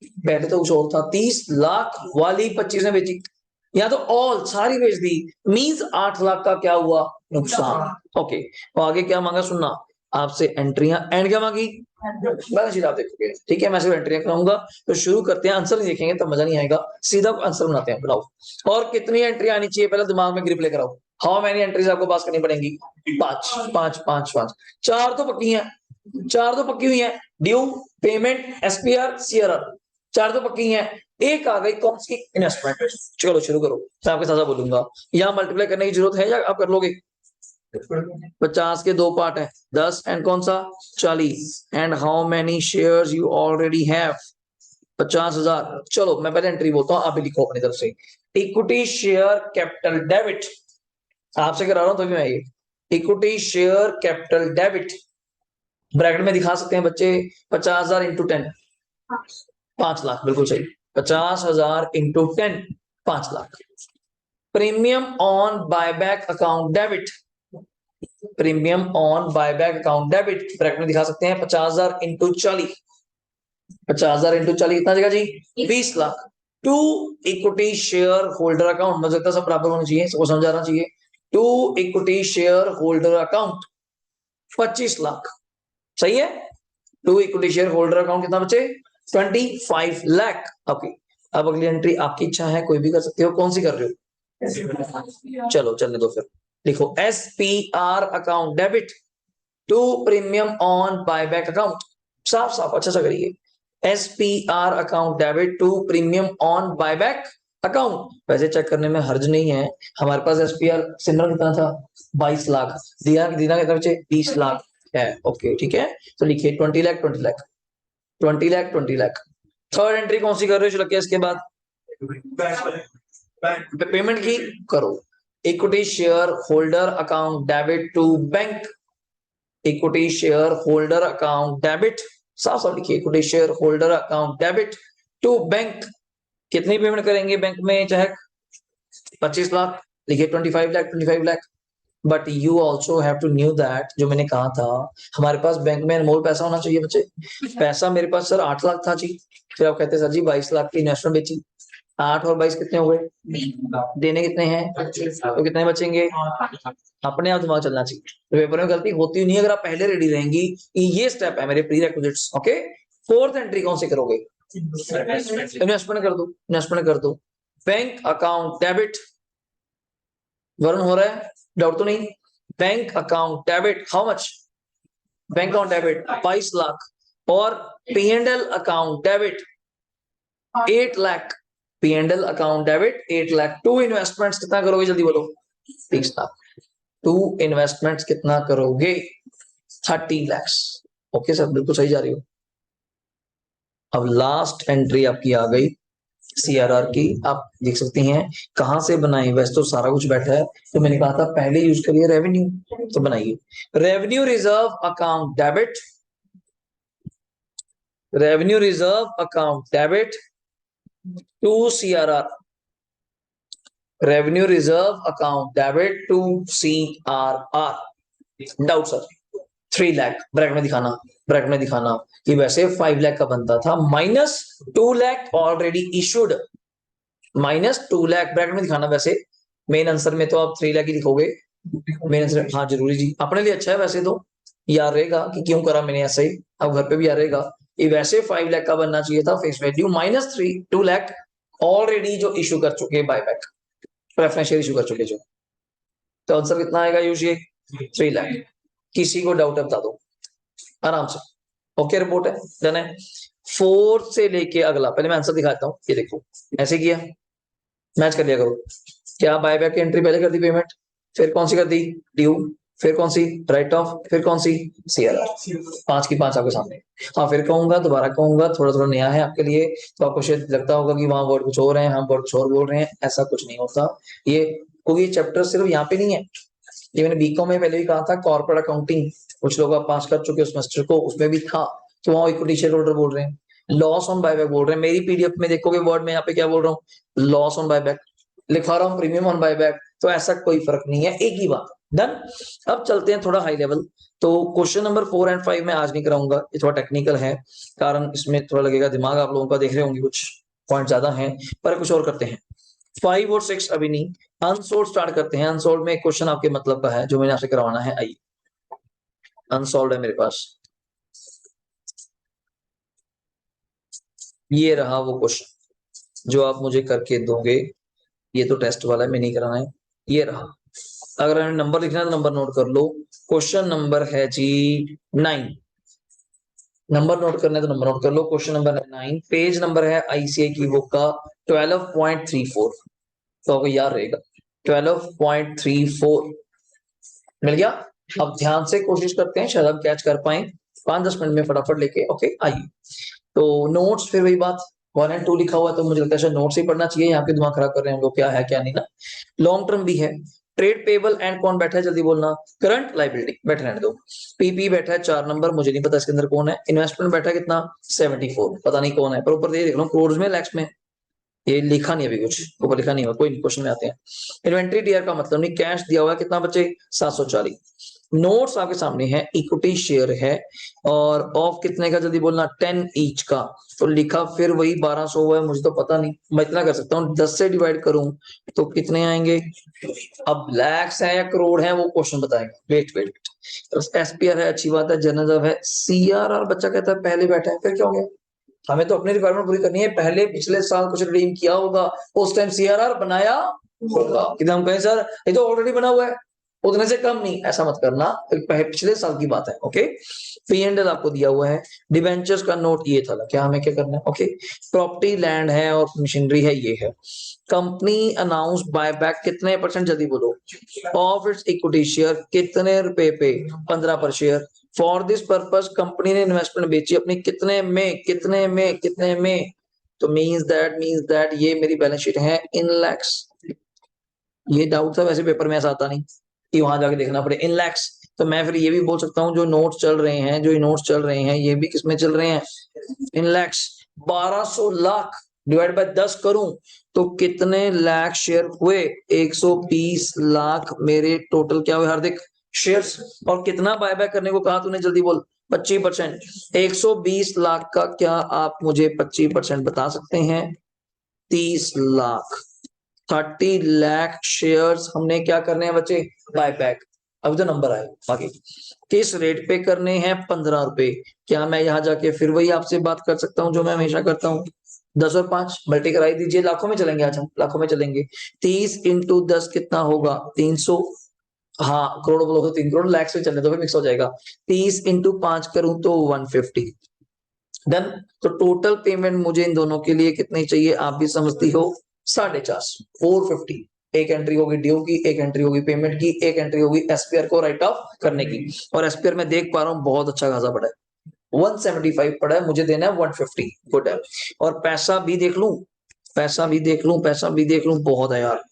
पहले तो कुछ और था, 30 लाख वाली 25 ने बेची, या तो ऑल सारी बेच दी, मींस 8 लाख का क्या हुआ, नुकसान। ओके, तो आगे क्या मांगा सुनना, आपसे एंट्रियां, एंड क्या मांगी, बैलेंस शीट आप देखोगे, ठीक है, मैं सिर्फ एंट्रियां कराऊंगा। तो शुरू करते हैं, आंसर नहीं देखेंगे तब मजा नहीं आएगा, सीधा आंसर बनाते हैं, बनाओ। और कितनी एंट्री आनी चाहिए, पहले दिमाग में ग्रिप लेकर आओ। हाउ मैनी एंट्रीज आपको पास करनी पड़ेंगी, 5 5 5 5। 4 तो पक्की हैं, 4 तो पक्की हुई हैं, ड्यू, पेमेंट, एसपीआर, सीआरआर, 4 तो पक्की हैं। एक आ गई कौन सी, इन्वेस्टमेंट। चलो शुरू करो, मैं आपके साथ बोलूंगा, यहाँ मल्टीप्लाई करने की जरूरत है या आप कर लोगे। 50 के 2 पार्ट है, 10 एंड कौन सा, 40। And how many shares you already have, 50,000। चलो मैं पहले एंट्री बोलता हूँ, आप भी लिखो अपनी तरफ से। इक्विटी शेयर कैपिटल डेबिट, आपसे करा रहा हूं तो भी मैं ये, equity share capital debit, bracket में दिखा सकते हैं बच्चे, 50,000 इंटू 10, 5 लाख, बिल्कुल सही, 50,000 into 10, 5 lakh. Premium on buyback account debit, premium on buyback account debit, bracket में दिखा सकते हैं, 50,000 इंटू 40, 50,000 इंटू 40 कितना जगह जी, 20 lakh. To equity share holder account, मुझे लगता है सब बराबर होना चाहिए, सबको समझ आना चाहिए। To equity share holder account 25 lakh, सही है। To equity share holder account कितना बचे, 25 लाख। ओके, अब अगली एंट्री आपकी इच्छा है, कोई भी कर सकते हो, कौन सी कर रहे हो, चलो चलने दो फिर। लिखो S P R account debit to premium on buyback account, साफ साफ अच्छा सा करिए, S P R account debit to premium on buyback account. वैसे चेक करने में हर्ज नहीं है, हमारे पास एसपीआर सिमरन कितना था, 22 लाख, दिया दीना कितना बचे, 20 लाख है। ओके ठीक है, तो लिखिए 20 लाख 20 लाख 20 लाख 20 लाख। थर्ड एंट्री कौन सी कर रहे हो लगे, इसके बाद पेमेंट की करो, equity share holder account debit to bank, equity share holder account debit, साफ साफ लिखिए, equity share holder account debit to bank. कितनी पेमेंट करेंगे बैंक में, चाहे 25 लाख, लिखिए 25 lakh 25 lakh. But you also have to know that, जो मैंने कहा था, हमारे पास बैंक में अनमोल पैसा होना चाहिए बच्चे। पैसा मेरे पास सर 8 लाख था जी, फिर आप कहते सर जी 22 लाख की इन्वेस्टमेंट बेची, 8 और 22 कितने हो गए, देने कितने हैं, तो कितने बचेंगे, अपने आप दिमाग चलना चाहिए। तो पेपर में गलती होती नहीं, अगर आप पहले रेडी रहेंगी, ये स्टेप है मेरे pre requisites. Okay, fourth entry कौन सी करोगे, इन्वेस्टमेंट कर दो, इन्वेस्टमेंट कर दो। बैंक अकाउंट डेबिट, वरुण हो रहा है, डाउट तो नहीं, bank account debit how much, bank account debit 22 lakh, और PNL account debit 8 lakh, PNL account debit 8 lakh. To investments कितना करोगे, जल्दी बोलो, 30 लाख। टू इन्वेस्टमेंट्स कितना करोगे, 30 लाख। ओके सर, बिल्कुल सही जा रही हो। अब लास्ट एंट्री आपकी आ गई सीआरआर की, आप देख सकती हैं कहां से बनाई, वैसे तो सारा कुछ बैठा है, तो मैंने कहा था पहले यूज करिए रेवेन्यू, तो बनाइए revenue reserve account debit, revenue reserve account debit to CRR, revenue reserve account debit to CRR. Doubt sir, 3 lakh, bracket में दिखाना, ब्रैकेट में दिखाना कि वैसे 5 लाख का बनता था, minus 2 lakh already issued, minus 2 lakh, bracket में दिखाना, वैसे मेन आंसर में तो आप 3 लाख ही लिखोगे मेन आंसर। हाँ जरूरी जी, अपने लिए अच्छा है वैसे तो, याद रहेगा कि क्यों करा मैंने ऐसे ही, अब घर पे भी याद रहेगा। ये वैसे 5 लाख का बनना चाहिए था फेस वैल्यू, -3 2 लाख ऑलरेडी जो इशू कर चुके बायबैक, प्रेफरेंस शेयर इशू कर चुके जो। तो आंसर कितना आएगा यूजी? 3 लाख। किसी को डाउट है बता दो आराम से। ओके रिपोर्ट है, डन है। 4 से लेके अगला, पहले मैं आंसर दिखाता हूँ, ये देखो ऐसे किया, मैच कर लिया करो। क्या बायबैक की एंट्री पहले कर दी पेमेंट, फिर कौन सी कर दी ड्यू, फिर कौन सी राइट ऑफ, फिर कौन सी सीआरआर, 5 की 5 आपके सामने। हाँ फिर कहूंगा, दोबारा कहूंगा, थोड़ा थोड़ा नया है आपके लिए, तो आपको शायद लगता होगा कि वहां वर्ड कुछ और है, हम वर्ड कुछ और बोल रहे हैं, ऐसा कुछ नहीं होता ये, क्योंकि चैप्टर सिर्फ यहाँ पे नहीं है। ये मैंने बीकॉम में पहले भी कहा था, कॉर्पोरेट अकाउंटिंग कुछ लोग आप पास कर चुके उस सेमेस्टर को, उसमें भी था, तो वहां इक्विटी शेयर होल्डर बोल रहे हैं, लॉस ऑन बायबैक बोल रहे हैं। मेरी पीडीएफ में देखोगे वर्ड में यहाँ पे क्या बोल रहा हूँ, लॉस ऑन बायबैक लिखा रहा हूँ, प्रीमियम ऑन बायबैक, तो ऐसा कोई फर्क नहीं है, एक ही बात। डन। अब चलते हैं थोड़ा हाई लेवल। तो क्वेश्चन नंबर 4 एंड 5 में आज नहीं कराऊंगा, ये थोड़ा टेक्निकल है, कारण इसमें थोड़ा लगेगा दिमाग आप लोगों का, देख रहे होंगे कुछ पॉइंट ज्यादा है, पर कुछ और करते हैं। 5 और 6 अभी नहीं, अनसोल्ड स्टार्ट करते हैं। अनसोल्ड में एक क्वेश्चन आपके मतलब का है जो मैंने आपसे करवाना है, आइए अनसोल्ड है मेरे पास, ये रहा वो क्वेश्चन जो आप मुझे करके दोगे। ये तो टेस्ट वाला है, मैं नहीं कराना है, ये रहा। अगर हमें नंबर लिखना है तो नंबर नोट कर लो। क्वेश्चन नंबर है जी 9, नंबर नोट करना है तो नंबर नोट कर लो। क्वेश्चन नंबर 9, पेज नंबर है आईसीआई की बुक का 12.34, तो आपको याद रहेगा 12.34 मिल गया। अब ध्यान से कोशिश करते हैं, शायद आप कैच कर पाए 5-10 मिनट में फटाफट लेके। ओके आइए, तो नोट्स फिर वही बात, 1 एंड 2 लिखा हुआ है तो मुझे लगता है शायद नोट्स ही पढ़ना चाहिए, यहाँ पे दिमाग खराब कर रहे हैं हम लोग, क्या है क्या नहीं ना। लॉन्ग टर्म भी है, ट्रेड पेबल एंड कौन बैठा है जल्दी बोलना, करंट लाइबिलिटी बैठे रहने दो। पीपी बैठा है 4 नंबर, मुझे नहीं पता इसके अंदर कौन है। इन्वेस्टमेंट बैठा है कितना 74, पता नहीं कौन है, पर ऊपर देख लो करोड़ में लैक्स में, ये लिखा नहीं अभी कुछ ऊपर, लिखा नहीं हुआ, कोई नहीं, क्वेश्चन में आते हैं। इन्वेंट्री डीआर का मतलब नहीं, कैश दिया हुआ है कितना बचे 740। नोट्स आपके सामने है, इक्विटी शेयर है, और ऑफ कितने का जल्दी बोलना 10 ईच का, तो लिखा फिर वही 1200 हुआ है, मुझे तो पता नहीं, मैं इतना कर सकता हूँ 10 से डिवाइड करूं तो कितने आएंगे। अब लैक्स है या करोड़ है वो क्वेश्चन बताएगा, वेट वेट। एसपीआर है, अच्छी बात है, जनरल है, सीआरआर बच्चा कहता है पहले बैठा है, फिर क्या हो गया, हमें तो अपनी रिक्वायरमेंट पूरी करनी है, पहले पिछले साल कुछ रिडीम किया होगा, उस टाइम सीआरआर बनाया होगा, कि हम कहें सर ये तो ऑलरेडी बना हुआ है, उतने से कम नहीं, ऐसा मत करना, पिछले साल की बात है। ओके, पी एंड एल आपको दिया हुआ है, डिबेंचर्स का नोट ये था, क्या हमें क्या करना है। ओके, प्रॉपर्टी लैंड है और मशीनरी है, ये है। कंपनी अनाउंस बायबैक कितने % जल्दी बोलो, ऑफ इट्स इक्विटी शेयर कितने रुपए पे, 15 पर share. For this purpose company ने इन्वेस्टमेंट बेची अपनी कितने में, कितने में, कितने में, तो मींस दैट ये मेरी बैलेंस शीट है इन लैक्स। ये डाउट था, वैसे पेपर में ऐसा आता नहीं कि वहां जाके देखना पड़े इन लैक्स, तो मैं फिर ये भी बोल सकता हूँ जो नोट्स चल रहे हैं, जो नोट्स चल रहे हैं ये भी किसमें चल रहे हैं, इन लैक्स। 1200 लाख डिवाइड बाय 10 करूं तो कितने लाख शेयर हुए, 120 लाख मेरे टोटल क्या हुए हार्दिक शेयर्स। और कितना बायबैक करने को कहा तूने जल्दी बोल, 25%। 120 लाख का क्या आप मुझे 25% बता सकते हैं, 30 लाख, 30 लाख शेयर्स हमने क्या करने हैं बच्चे, बायबैक। अब जो नंबर आए बाकी किस रेट पे करने हैं, 15 रुपए। क्या मैं यहाँ जाके फिर वही आपसे बात कर सकता हूँ जो मैं हमेशा करता हूँ, 10 और 5 मल्टी कराई दीजिए, लाखों में चलेंगे, आज हम लाखों में चलेंगे। 30 इंटू 10 कितना होगा 300, हाँ करोड़ बोलो तो 3 करोड़, लैक्स में चलने दो फिर मिक्स हो जाएगा। 30 इंटू 5 करूं तो 150। डन। तो टोटल पेमेंट मुझे इन दोनों के लिए कितनी चाहिए, आप भी समझती हो, 450, 450। एक एंट्री होगी ड्यू की, एक एंट्री होगी पेमेंट की, एक एंट्री होगी एसपीआर को राइट ऑफ करने की। और एसपीआर में देख पा रहा हूँ बहुत अच्छा खासा पड़ा है, 175 पड़ा है, मुझे देना है 150, गुड है। और पैसा भी देख लूं, पैसा भी देख लूं, पैसा भी देख लूं, बहुत है यार,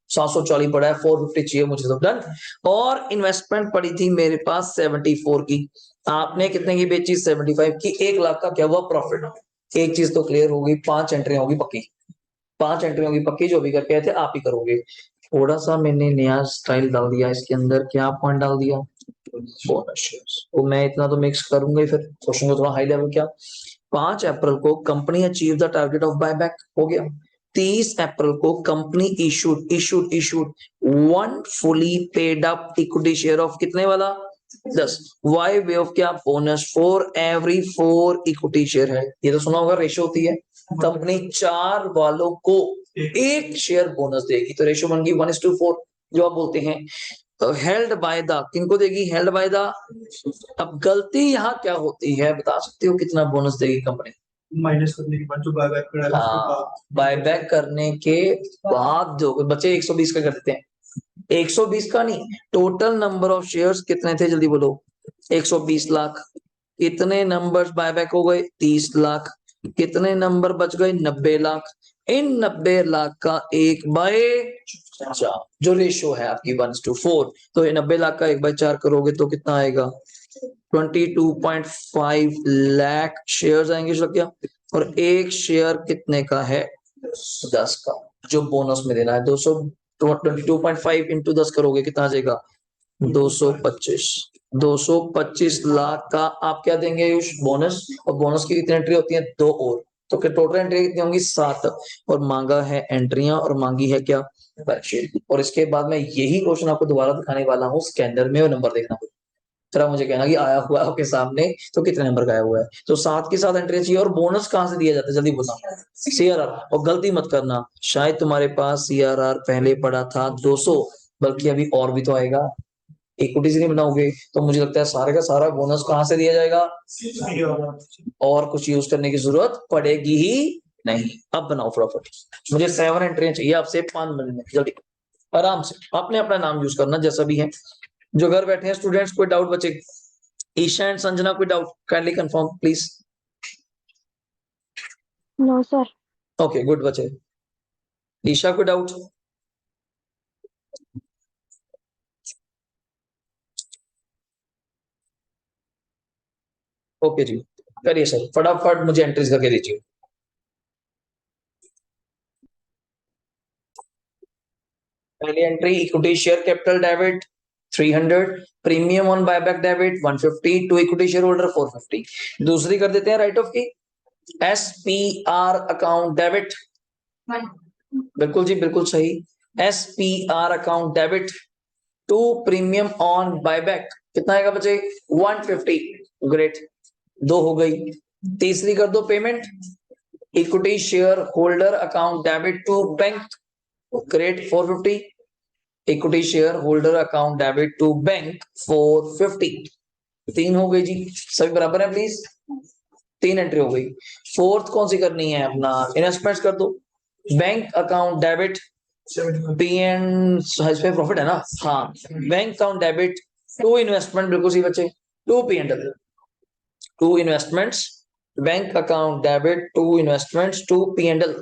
740 पड़ा है, 450 चाहिए मुझे तो। डन। और इन्वेस्टमेंट पड़ी थी मेरे पास 74 की, आपने कितने की बेची 75 की, 1 लाख का क्या हुआ प्रॉफिट। एक चीज तो क्लियर होगी, 5 एंट्री होगी पक्की, 5 एंट्री होगी पक्की, जो भी करके आए थे आप ही करोगे। थोड़ा सा मैंने नया स्टाइल डाल दिया इसके अंदर, क्या पॉइंट डाल दिया, बोनस शेयर्स, तो मैं इतना तो मिक्स करूंगा ही, फिर क्वेश्चन को थोड़ा हाई लेवल। क्या 5 अप्रैल को company achieve the target of buyback, हो गया। 30 अप्रैल को company issued one fully paid up equity share of कितने वाला 10 वाई वे ऑफ क्या bonus for every 4 equity share है। ये तो सुना होगा रेशियो होती है, कंपनी 4 वालों को 1 शेयर बोनस देगी, तो रेशियो बन गई 1:4 जो आप बोलते हैं। हेल्ड बाय द किनको देगी, हेल्ड बाय द। अब गलती यहाँ क्या होती है बता सकते हो, कितना बोनस देगी कंपनी माइनस करने के बाद जो बायबैक करा है उसके बाद, बायबैक करने के बाद जो बचे 120 का कर देते हैं, 120 का नहीं, टोटल नंबर ऑफ शेयर्स कितने थे जल्दी बोलो, 120 लाख। कितने नंबर्स बायबैक हो गए 30 लाख, कितने नंबर बच गए 90 लाख। इन 90 लाख का 1/4 जो रेशियो है आपकी 1:4, तो ये 90 लाख का 1/4 करोगे तो कितना आएगा 22.5 लाख शेयर्स आएंगे क्या, और एक शेयर कितने का है 10 का जो बोनस में देना है। 22.5 इंटू 10 करोगे कितना आ जाएगा 225 लाख का आप क्या देंगे बोनस, और बोनस की कितनी एंट्री होती है 2 और, तो टोटल एंट्री कितनी होंगी 7, और मांगा है एंट्रियां और मांगी है क्या बैलेंस। और इसके बाद मैं यही क्वेश्चन आपको दोबारा दिखाने वाला हूँ स्कैनर में, और नंबर देखना जरा मुझे कहना कि आया हुआ आपके सामने तो कितने नंबर का आया हुआ है। तो 7 के साथ एंट्री चाहिए, और बोनस कहां से दिया जाता है जल्दी बोलना सीआरआर। और गलती मत करना, शायद तुम्हारे पास सीआरआर पहले पड़ा था 200, बल्कि अभी और भी तो आएगा, इक्विटी से नहीं बनाओगे तो मुझे लगता है सारे का सारा बोनस कहां से दिया जाएगा, और कुछ यूज करने की जरूरत पड़ेगी ही नहीं। अब बनाओ फटाफट, मुझे 7 एंट्रियां चाहिए आपसे 5 मिनट में जल्दी, आराम से आपने अपना नाम यूज करना जैसा भी है। जो घर बैठे हैं स्टूडेंट्स, कोई डाउट बचे, ईशा एंड संजना कोई doubt kindly confirm please. No sir. Okay good बचे। ईशा कोई डाउट, ओके जी करिए सर फटाफट मुझे एंट्रीज करके दीजिए। पहली entry equity share capital debit 300, premium on buyback debit 150 to equity share holder 450। दूसरी कर देते हैं राइट ऑफ की एसपीआर अकाउंट डेबिट, बिल्कुल जी बिल्कुल सही, SPR account debit to premium on buyback कितना आएगा बचे 150, ग्रेट 2 हो गई। तीसरी कर दो payment equity share holder account debit to bank, great 450, equity share holder account debit to bank 450, 3 हो गई जी, सभी बराबर है प्लीज, 3 एंट्री हो गई। फोर्थ कौन सी करनी है अपना इन्वेस्टमेंट्स कर दो, bank account debit P and इसमें प्रॉफिट है ना, हाँ bank account debit to investment, बिल्कुल सही बच्चे, to P and L, to investments, bank account debit to investments to P and L,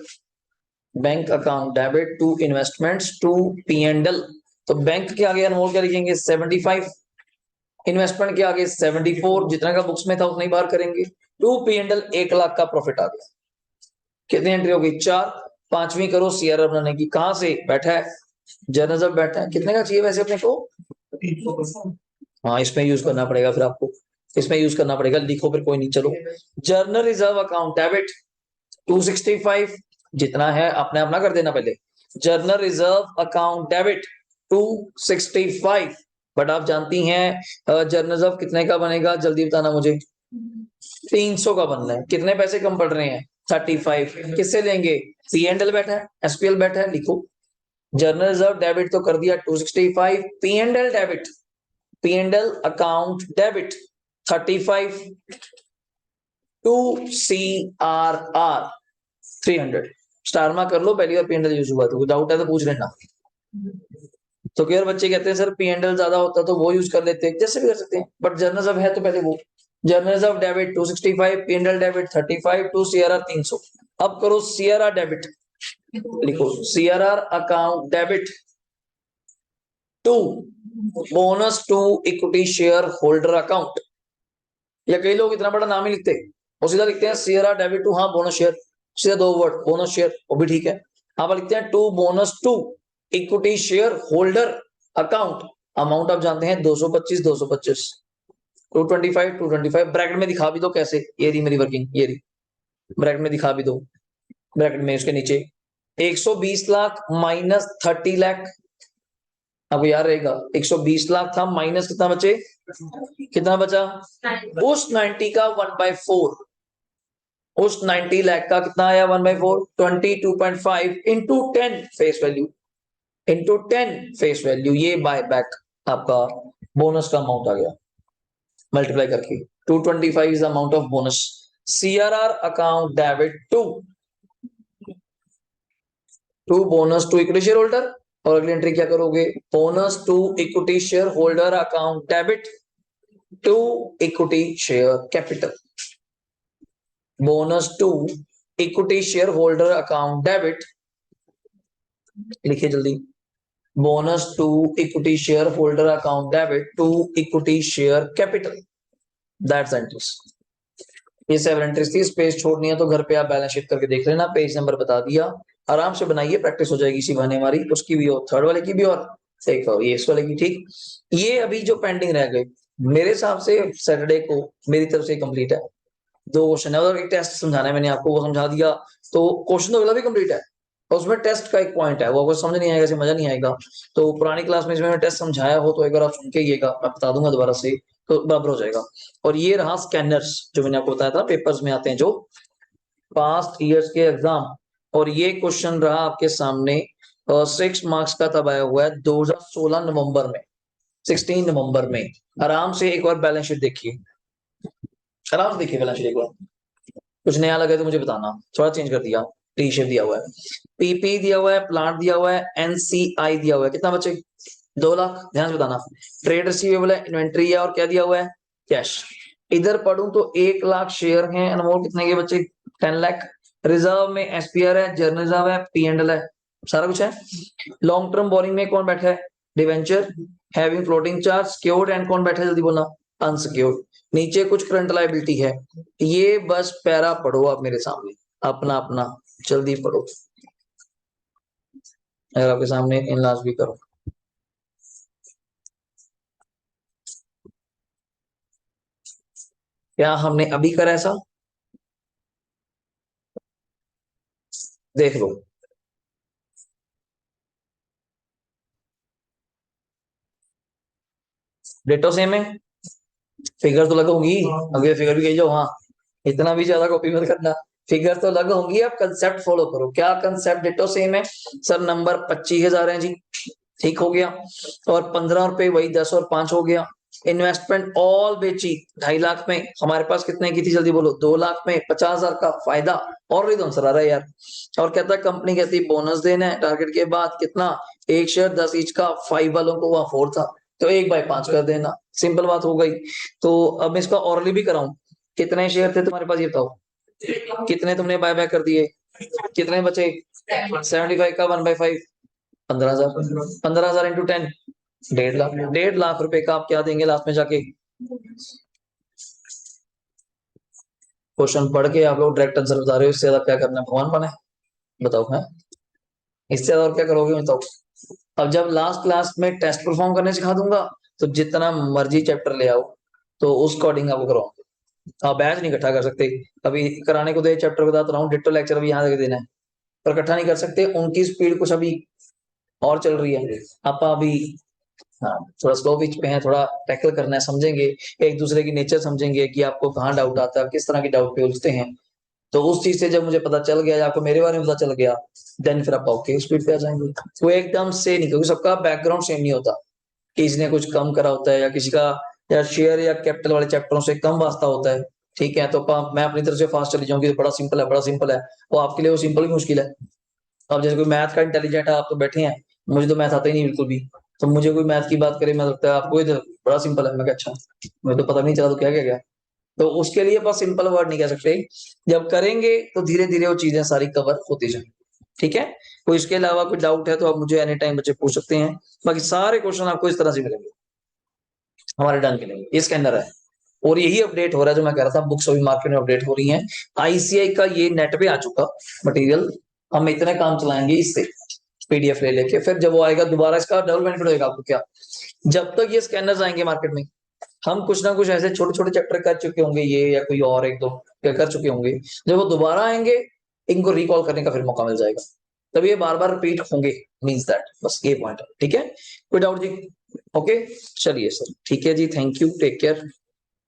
bank account debit to investments to P and L. तो bank के आगे अनमोल क्या लिखेंगे 75, इन्वेस्टमेंट के आगे 74, जितना का बुक्स में था उतना ही बाहर करेंगे, to P and L 1 lakh का प्रॉफिट आ गया। कितनी एंट्री हो गई 4, पांचवी करो सीआरआर बनाने की, कहां से बैठा है जर्नल जब बैठा है, कितने का चाहिए वैसे अपने को, हाँ इसमें यूज करना पड़ेगा फिर आपको, इसमें यूज करना पड़ेगा, लिखो फिर कोई नहीं चलो। जर्नल रिजर्व अकाउंट डेबिट 265, जितना है अपने अपना कर देना पहले, journal reserve account debit 265, but आप जानती हैं जर्नल रिजर्व कितने का बनेगा जल्दी बताना मुझे, 300 का बनना है, कितने पैसे कम पड़ रहे हैं 35, किससे लेंगे पी एंड एल बैठा है एसपीएल बैठा है, लिखो जर्नल रिजर्व डेबिट तो कर दिया 265, P and L debit, P and L account debit 35 to C R R 300, star mark कर लो, पहली बार पी एंड एल यूज हुआ तो डाउट है तो पूछ लेना। तो कई बच्चे कहते हैं सर पी एंड एल ज्यादा होता तो वो यूज कर लेते हैं, जैसे भी कर सकते हैं, बट जर्नल रिजर्व है तो पहले वो, general reserve debit 265, P and L debit 35 to CRR 300। अब करो सीआरआर डेबिट, लिखो CRR account debit to bonus to equity share holder account, या कई लोग इतना बड़ा नाम ही लिखते हैं और सीधा लिखते हैं सीआरआर डेबिट टू, हाँ बोनस शेयर, सीधा 2 वर्ड बोनस शेयर, वो भी ठीक है। आप लिखते हैं to bonus to equity share holder account, amount आप जानते हैं 225 225, 225 225, ब्रैकेट में दिखा भी दो कैसे, ये रही मेरी वर्किंग, ये रही ब्रैकेट में दिखा भी दो, ब्रैकेट में इसके नीचे 120 लाख माइनस 30 लाख, अब यार रहेगा 120 लाख था माइनस कितना बचे, कितना बचा, उस 90 का 1/4, उस 90 लाख का कितना आया 1/4, 22.5 into 10 face value, into 10 face value, ये बाय बैक आपका बोनस का अमाउंट आ गया मल्टीप्लाई करके। 225 is amount of bonus. CRR account debit to bonus to equity share holder, और अगली एंट्री क्या करोगे, bonus to equity share holder account debit to equity share capital, bonus to equity share holder account debit, लिखिए जल्दी, bonus to equity share holder account debit to equity share capital, that's entries. ये 7 entries थी। इस page छोड़नी है तो घर पे आप बैलेंस शीट करके देख लेना, पेज नंबर बता दिया, आराम से बनाइए, प्रैक्टिस हो जाएगी इसी बहाने हमारी, उसकी भी और थर्ड वाले की भी और एक और ये इस वाले की। ठीक, ये अभी जो पेंडिंग रह गए मेरे हिसाब से सैटरडे को मेरी तरफ से कंप्लीट है। 2 क्वेश्चन है और एक टेस्ट समझाना है मैंने आपको, वो समझा दिया, तो क्वेश्चन तो अगला भी कंप्लीट है और उसमें टेस्ट का एक पॉइंट है, वो अगर समझ नहीं आएगा ऐसे मजा नहीं आएगा। तो पुरानी क्लास में इसमें टेस्ट समझाया हो तो एक बार आप सुन के आइएगा, मैं बता दूंगा दोबारा से, तो बराबर हो जाएगा। और ये रहा स्कैनर्स जो मैंने आपको बताया था, पेपर्स में आते हैं जो पास्ट ईयर्स के एग्जाम, और ये क्वेश्चन रहा आपके सामने 6 मार्क्स का तब आया हुआ है 2016 नवंबर में, 16 नवंबर में। आराम से एक बार बैलेंस शीट देखिए, आराम से देखिए बैलेंस शीट एक बार, कुछ नया लगे तो मुझे बताना, थोड़ा चेंज कर दिया, टी शेप दिया हुआ है, पीपी दिया हुआ है, प्लांट दिया हुआ है, एनसीआई दिया हुआ है, कितना बचे 2 लाख, ध्यान से बताना, ट्रेड रिसीवेबल है, इन्वेंट्री है, और क्या दिया हुआ है कैश। इधर पढ़ूं तो 1 लाख शेयर हैं अनमोल, कितने के बचे 10 लाख, रिजर्व में एसपीआर है, जर्नल रिजर्व है, पी&एल है, सारा कुछ है। लॉन्ग टर्म बोरिंग में कौन बैठा है, debenture having floating charge secured, and कौन बैठा है जल्दी बोलना, अनसिक्योर्ड। नीचे कुछ करंट लायबिलिटी है, ये बस पैरा पढ़ो आप मेरे सामने अपना अपना, जल्दी पढ़ो, अगर आपके सामने इनलाज भी करो। क्या हमने अभी करा ऐसा, देख लो, डेटो सेम है, फिगर तो लगा होंगी, अगले फिगर भी कही जाओ, हाँ इतना भी ज्यादा कॉपी मत करना, फिगर तो लगा होंगी, आप कंसेप्ट फॉलो करो। क्या कंसेप्ट, डेटो सेम है सर, नंबर 25,000 है जी, ठीक हो गया, और 15 रुपए वही 10 और 5 हो गया। इन्वेस्टमेंट ऑल बेची 2.5 लाख में, हमारे पास कितने की थी जल्दी बोलो, 2 लाख में 50,000 का फायदा, और रिदम सर आ रहा है यार। और कहता है कंपनी कहती बोनस देना है टारगेट के बाद, कितना, एक शेयर 10 ईच का, 5 वालों को वहां 4 था तो 1/5 कर देना, सिंपल बात हो गई। तो अब मैं इसका ऑरली भी कराऊं, कितने शेयर थे तुम्हारे पास ये बताओ, कितने तुमने बाय बैक कर दिए, कितने बचे, 75 का 1/5, 15,000, 15,000 इंटू 10, 1.5 लाख, 1.5 लाख रुपए का आप क्या देंगे लास्ट में जाके। क्वेश्चन पढ़ के आप लोग डायरेक्ट आंसर बता रहे हो, इससे ज्यादा क्या करना है, भगवान बने बताओ, है इससे ज्यादा और क्या करोगे बताओ। अब जब लास्ट क्लास में टेस्ट परफॉर्म करने सिखा दूंगा तो जितना मर्जी चैप्टर ले आओ, तो उस अकॉर्डिंग आपको कराओ, आप बैच नहीं इकट्ठा कर सकते। अभी कराने को तो एक चैप्टर बताता रहा हूँ, डिट्टो लेक्चर अभी यहाँ देना है, पर इकट्ठा नहीं कर सकते, उनकी स्पीड कुछ अभी और चल रही है, आप अभी हाँ थोड़ा स्लो पिच पे है, थोड़ा टैकल करना है, समझेंगे एक दूसरे की नेचर, समझेंगे कि आपको कहाँ डाउट आता है, किस तरह की डाउट पे उलझते हैं। तो उस चीज से जब मुझे पता चल गया, आपको मेरे बारे में पता चल गया, देन फिर आप ओके स्पीड पे आ जाएंगे। वो एकदम से नहीं, क्योंकि सबका बैकग्राउंड सेम नहीं होता, किसी ने कुछ कम करा होता है, या किसी का या शेयर या कैपिटल वाले चैप्टरों से कम वास्ता होता है, ठीक है, तो मैं अपनी तरफ से फास्ट चली जाऊंगी तो बड़ा सिंपल है, बड़ा सिंपल है, वो आपके लिए वो सिंपल भी मुश्किल है। अब जैसे कोई मैथ का इंटेलिजेंट है, आप तो बैठे हैं, मुझे तो मैथ आता ही नहीं बिल्कुल भी, तो मुझे कोई मैथ की बात करे, मैं लगता है आपको ये तो बड़ा सिंपल है, मैं क्या अच्छा, मुझे तो पता नहीं चला तो क्या क्या गया। तो उसके लिए बस सिंपल वर्ड नहीं कह सकते, जब करेंगे तो धीरे धीरे वो चीजें सारी कवर होती जाए, ठीक है। कोई इसके अलावा कोई डाउट है तो आप मुझे एनी टाइम बच्चे पूछ सकते हैं, बाकी सारे क्वेश्चन आपको इस तरह से मिलेंगे, हमारे डन के लिए ये स्कैनर है। और यही अपडेट हो रहा है जो मैं कह रहा था, बुक्स अभी मार्केट में अपडेट हो रही हैं, आईसीआई का ये नेट पे आ चुका मटेरियल, हम इतने काम चलाएंगे इससे, पीडीएफ ले लेके, फिर जब वो आएगा दोबारा इसका डबल बेनिफिट होगा आपको क्या, जब तक ये स्कैनर्स आएंगे मार्केट में, हम कुछ ना कुछ ऐसे छोटे छोटे चैप्टर कर चुके होंगे ये, या कोई और एक दो कर चुके होंगे, जब वो दोबारा आएंगे इनको रिकॉल करने का फिर मौका मिल जाएगा, तब ये बार बार रिपीट होंगे, मींस दैट, बस ये पॉइंट है, ठीक है। कोई डाउट जी? ओके चलिए सर, ठीक है जी, थैंक यू, टेक केयर।